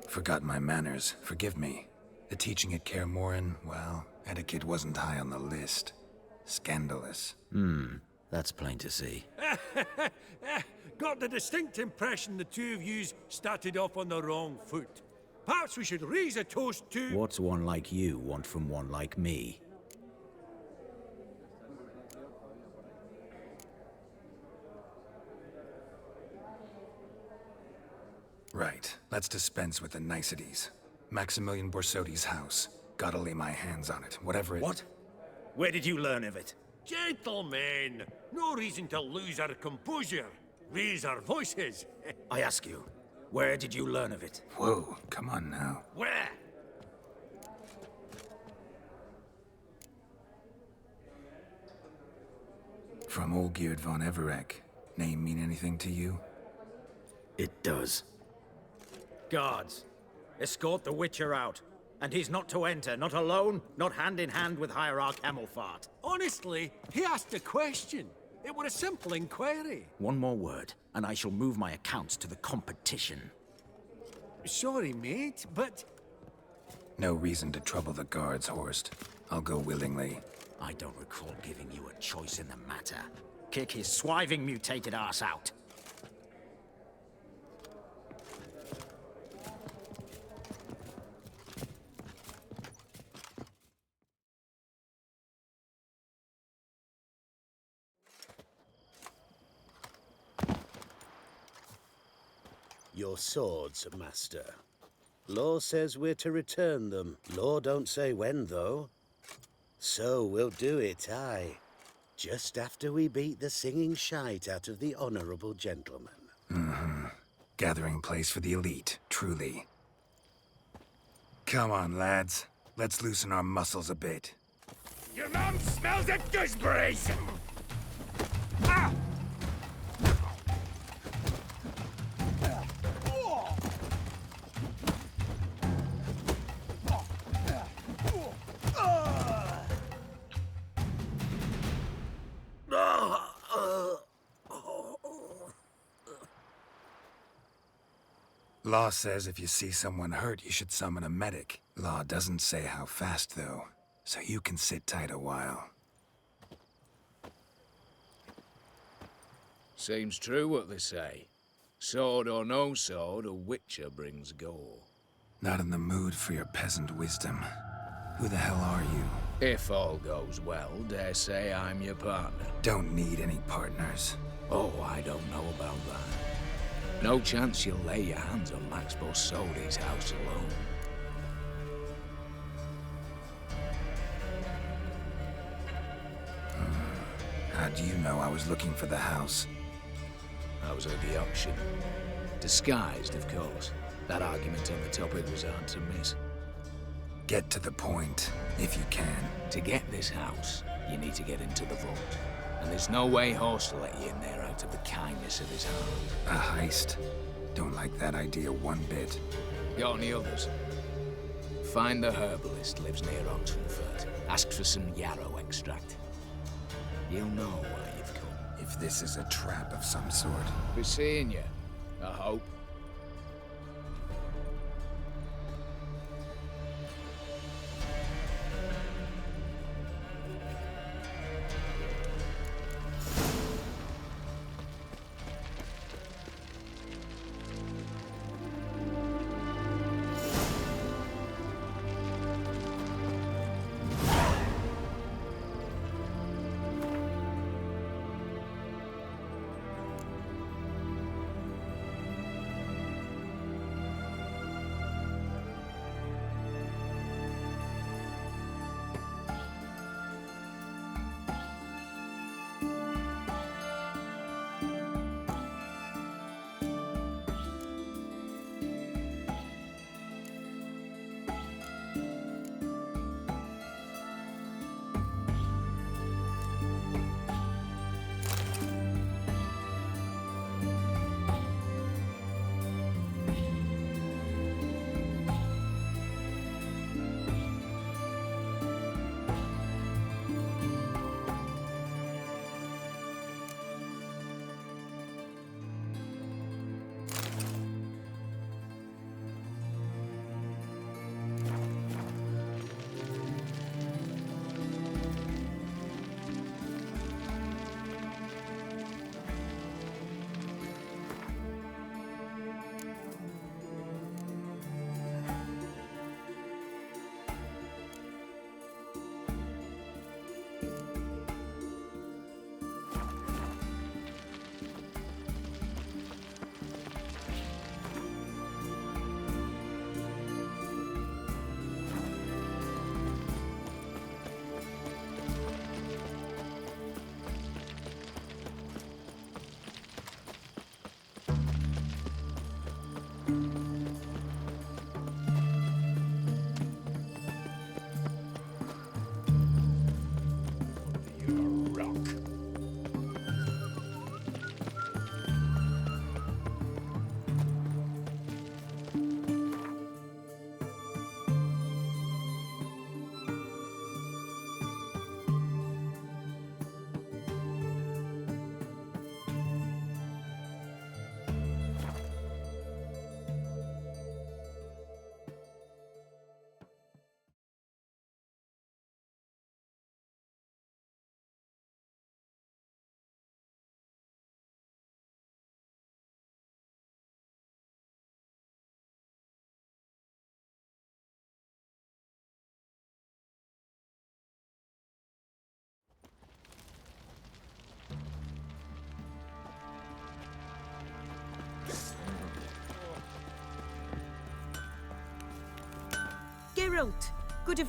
S1: Forgot my manners. Forgive me. The teaching at Kaer Morhen, well, etiquette wasn't high on the list. Scandalous.
S3: That's plain to see.
S11: got the distinct impression the two of yous started off on the wrong foot. Perhaps we should raise a toast to...
S3: What's one like you want from one like me?
S1: Right. Let's dispense with the niceties. Maximilian Borsodi's house. Gotta lay my hands on it, whatever it...
S3: What? Where did you learn of it?
S11: Gentlemen, no reason to lose our composure. Raise our voices.
S3: I ask you, where did you learn of it?
S1: Whoa, come on now.
S11: Where?
S1: From Olgierd von Everek. Name mean anything to you?
S3: It does. Guards, escort the Witcher out. And he's not to enter, not alone, not hand in hand with Hierarch Hemelfart.
S11: Honestly, he asked a question. It were a simple inquiry.
S3: One more word, and I shall move my accounts to the competition.
S11: Sorry, mate, but...
S1: No reason to trouble the guards, Horst. I'll go willingly.
S3: I don't recall giving you a choice in the matter. Kick his swiving mutated ass out.
S18: Your swords, master. Law says we're to return them. Law don't say when, though. So we'll do it, aye. Just after we beat the singing shite out of the honourable gentleman.
S1: Mm-hmm. Gathering place for the elite, truly. Come on, lads. Let's loosen our muscles a bit.
S11: Your mom smells of gooseberries! Ah!
S1: Law says if you see someone hurt, you should summon a medic. Law doesn't say how fast, though, so you can sit tight a while.
S5: Seems true what they say. Sword or no sword, a witcher brings gore.
S1: Not in the mood for your peasant wisdom. Who the hell are you?
S5: If all goes well, dare say I'm your partner.
S1: Don't need any partners.
S5: Oh, I don't know about that. No chance you'll lay your hands on Max Borsodi's house alone.
S1: How do you know I was looking for the house?
S5: I was at the auction. Disguised, of course. That argument on the topic was hard to miss.
S1: Get to the point, if you can.
S5: To get this house, you need to get into the vault. And there's no way Horst will let you in there out of the kindness of his heart.
S1: A heist? Don't like that idea one bit.
S5: Got any others? Find the herbalist lives near Oxenfurt. Ask for some yarrow extract. You'll know why you've come.
S1: If this is a trap of some sort.
S5: Be seeing you, I hope.
S16: Geralt, good of...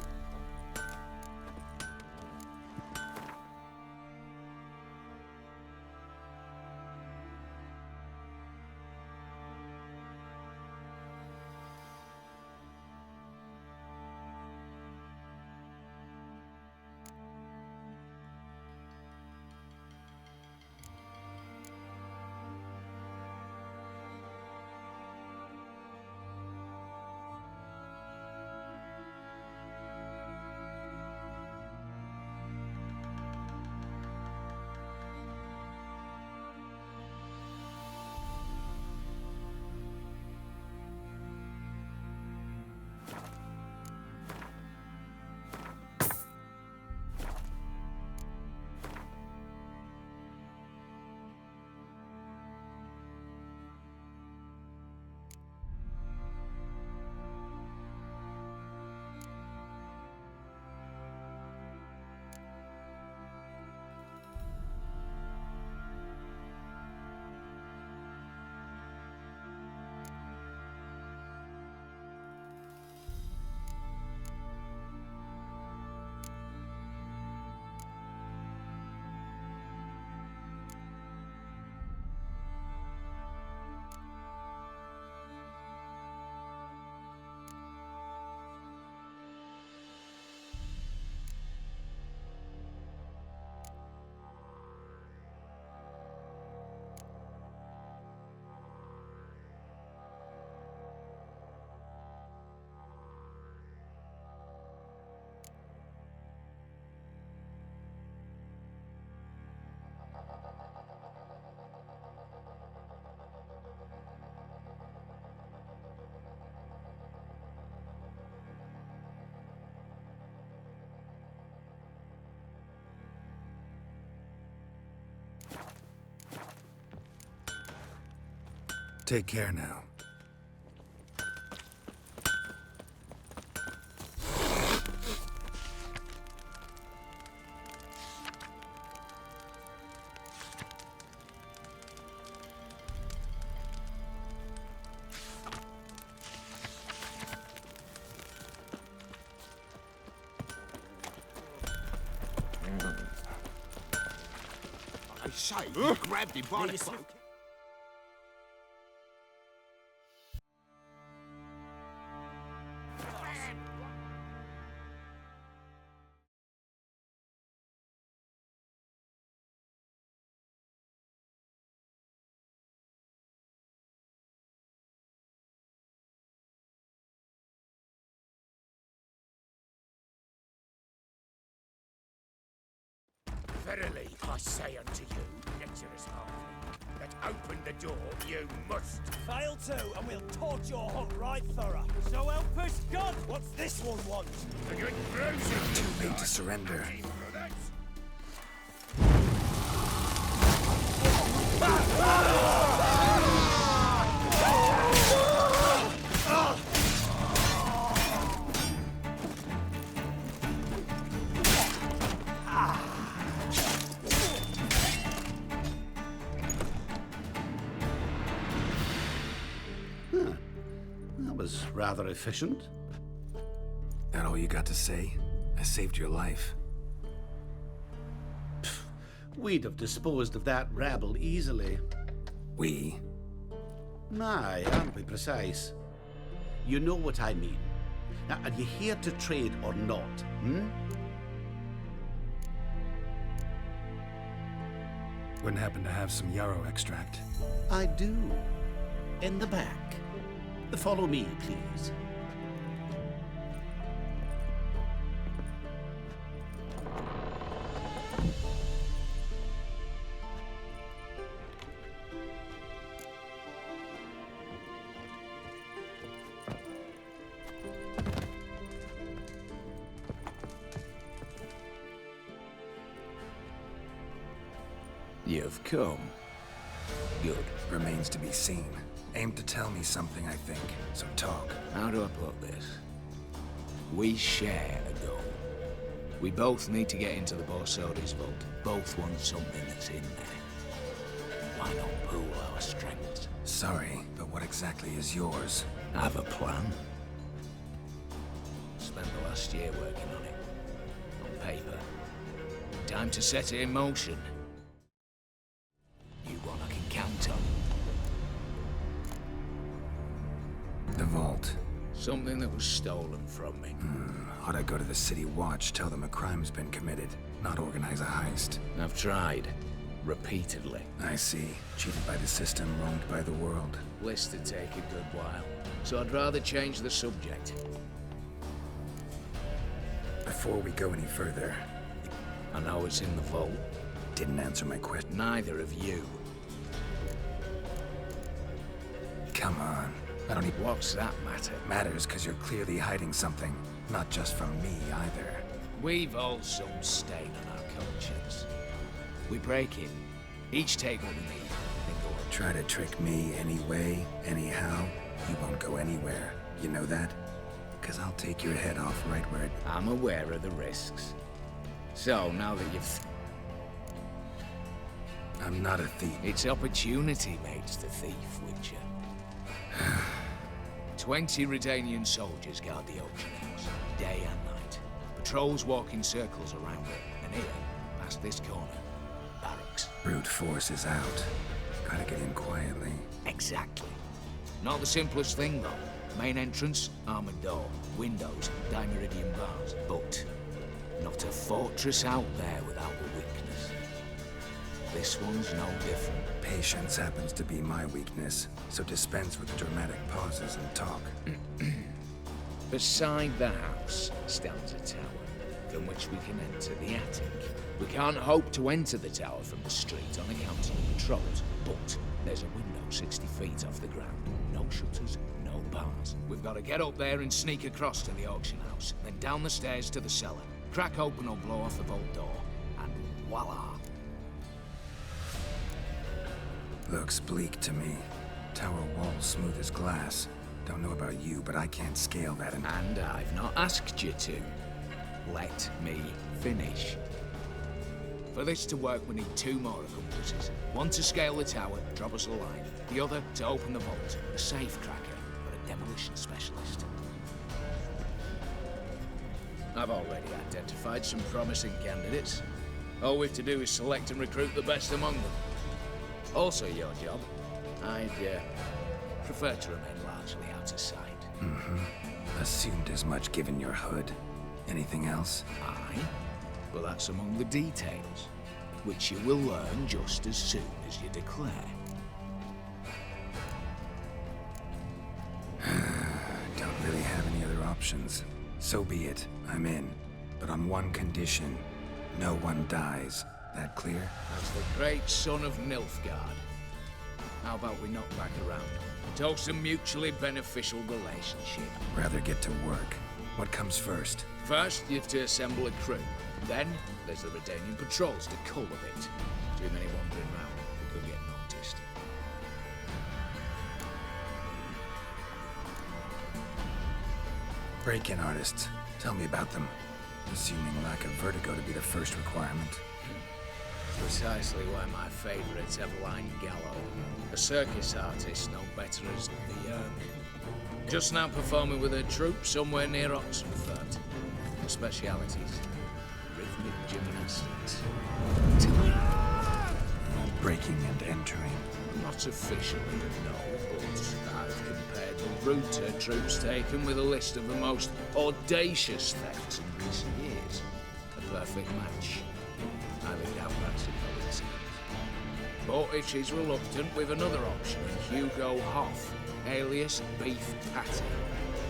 S1: Take care now.
S8: I say, you grabbed him by the cloak.
S19: Verily, I say unto you, lecturers halfling, that open the door you must.
S20: Fail to, and we'll torch your hut right thorough. So help us God! What's this one want?
S19: A good bruising.
S1: Too late to surrender.
S18: That was rather efficient.
S1: That all you got to say? I saved your life.
S18: We'd have disposed of that rabble easily.
S1: We?
S18: Aye, aren't we precise? You know what I mean. Now, are you here to trade or not,
S1: Wouldn't happen to have some yarrow extract.
S18: I do. In the back. Follow me, please.
S1: You've come. Good. Remains to be seen. Aim to tell me something, I think. So talk.
S15: How do I put this? We share a goal. We both need to get into the Borsodi's vault. Both want something that's in there. Why not pool our strengths?
S1: Sorry, but what exactly is yours?
S15: I have a plan. Spell last year working on it. On paper. Time to set it in motion. You one I can count on.
S1: The vault.
S15: Something that was stolen from me.
S1: Ought I go to the city watch, tell them a crime's been committed, not organize a heist?
S15: I've tried. Repeatedly.
S1: I see. Cheated by the system, wronged by the world.
S15: List to take a good while. So I'd rather change the subject.
S1: Before we go any further...
S15: I know it's in the vault.
S1: Didn't answer my question.
S15: Neither of you.
S1: Come on. I don't even...
S15: What's that matter?
S1: Matters because you're clearly hiding something. Not just from me, either.
S15: We've all some stain on our conscience. We break in. Each take what we need, then go on.
S1: Try to trick me any way, anyhow. You won't go anywhere. You know that? Because I'll take your head off right where it...
S15: I'm aware of the risks. So, now that you've...
S1: I'm not a thief.
S15: It's opportunity makes the thief, Witcher. 20 Redanian soldiers guard the auction house, day and night. Patrols walk in circles around it, and here, past this corner, barracks.
S1: Brute force is out. Gotta get in quietly.
S15: Exactly. Not the simplest thing, though. Main entrance, armored door, windows, dimeridian bars, but not a fortress out there without a weakness. This one's no different.
S1: Patience happens to be my weakness, so dispense with the dramatic pauses and talk.
S15: Beside the house stands a tower, from which we can enter the attic. We can't hope to enter the tower from the street on account of the patrols, but there's a window 60 feet off the ground. No shutters, no bars. We've got to get up there and sneak across to the auction house, then down the stairs to the cellar, crack open or blow off the vault door, and voila!
S1: Looks bleak to me. Tower wall smooth as glass. Don't know about you, but I can't scale that
S15: And I've not asked you to. Let me finish. For this to work, we need 2 more accomplices. One to scale the tower, drop us a line. The other to open the vault, a safe cracker, but a demolition specialist. I've already identified some promising candidates. All we've to do is select and recruit the best among them. Also your job. I'd prefer to remain largely out of sight.
S1: Assumed as much given your hood. Anything else?
S15: Aye. Well, that's among the details, which you will learn just as soon as you declare.
S1: Don't really have any other options. So be it. I'm in. But on one condition. No one dies. That clear?
S15: As the great son of Nilfgaard. How about we knock back around? Toast a mutually beneficial relationship.
S1: Rather get to work. What comes first?
S15: First, you have to assemble a crew. Then, there's the Redanian patrols to cull a bit. Too many wandering round. We could get noticed.
S1: Break-in artists. Tell me about them. Assuming lack of vertigo to be the first requirement.
S15: Precisely why my favourite's Eveline Gallo. A circus artist no better as the Just now performing with her troupe somewhere near Oxenford. Her specialities, rhythmic gymnastics.
S1: Breaking and entering.
S15: Not officially, no, but I've compared the route her troupe's taken with a list of the most audacious thefts in recent years. A perfect match. I leave out that's a coincidence. But if she's reluctant, we've another option in Hugo Hoff, alias Beef Patty,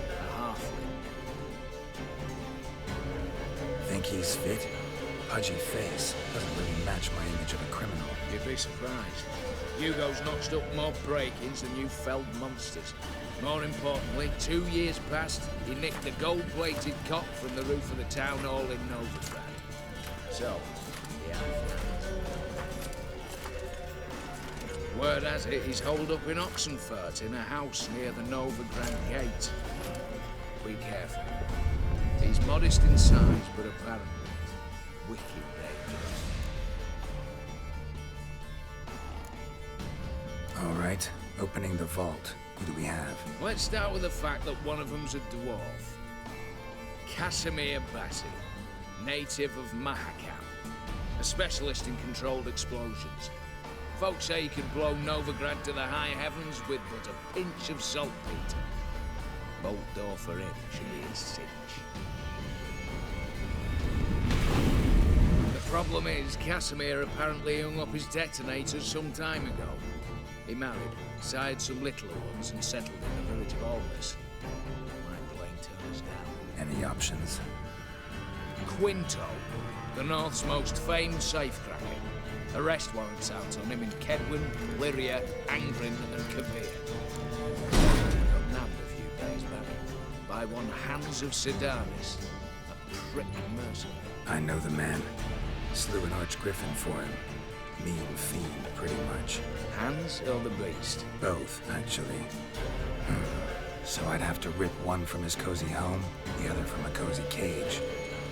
S15: a halfling.
S1: Think he's fit? Pudgy face doesn't really match my image of a criminal.
S15: You'd be surprised. Hugo's notched up more break-ins than you felled monsters. More importantly, 2 years past, he nicked a gold-plated cock from the roof of the town hall in Novigrad. So, yeah. Word has it, he's holed up in Oxenfurt in a house near the Novigrad gate. Be careful. He's modest in size, but apparently wicked dangerous.
S1: All right, opening the vault. Who do we have?
S15: Let's start with the fact that one of them's a dwarf. Casimir Bassi, native of Mahakam, a specialist in controlled explosions. Folks say he can blow Novigrad to the high heavens with but a pinch of saltpeter. Bolt door for him should be a cinch. The problem is, Casimir apparently hung up his detonators some time ago. He married, sired some littler ones, and settled in the village of Almas. My plane turns down.
S1: Any options?
S15: Quinto, the North's most famed safecracker. Arrest warrants out on him in Kedwin, Lyria, Angrin, and Kavir. Got nabbed a few days back by one Hans of Sedaris, a prick mercenary.
S1: I know the man. Slew an archgriffin for him. Mean fiend, pretty much.
S15: Hans or the beast?
S1: Both, actually. So I'd have to rip one from his cozy home, the other from a cozy cage.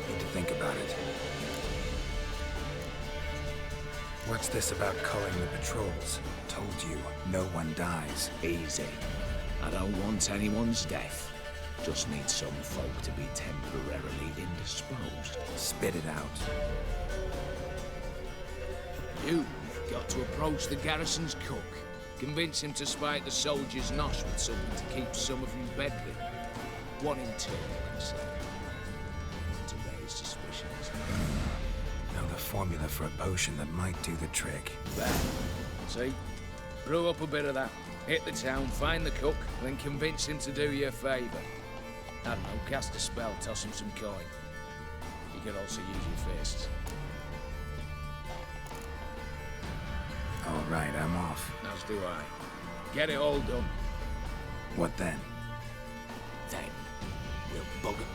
S1: Need to think about it. What's this about culling the patrols? Told you, no one dies.
S15: Easy. I don't want anyone's death. Just need some folk to be temporarily indisposed.
S1: Spit it out.
S15: You've got to approach the garrison's cook. Convince him to spike the soldiers' nosh with something to keep some of them bedridden. One in two, I say. To raise suspicions.
S1: Know the formula for a potion that might do the trick.
S15: There. See? Brew up a bit of that. Hit the town, find the cook, then convince him to do you a favour. I don't know, cast a spell, toss him some coin. You could also use your fists.
S1: All right, I'm off.
S15: As do I. Get it all done.
S1: What then?
S15: Then, we'll bugger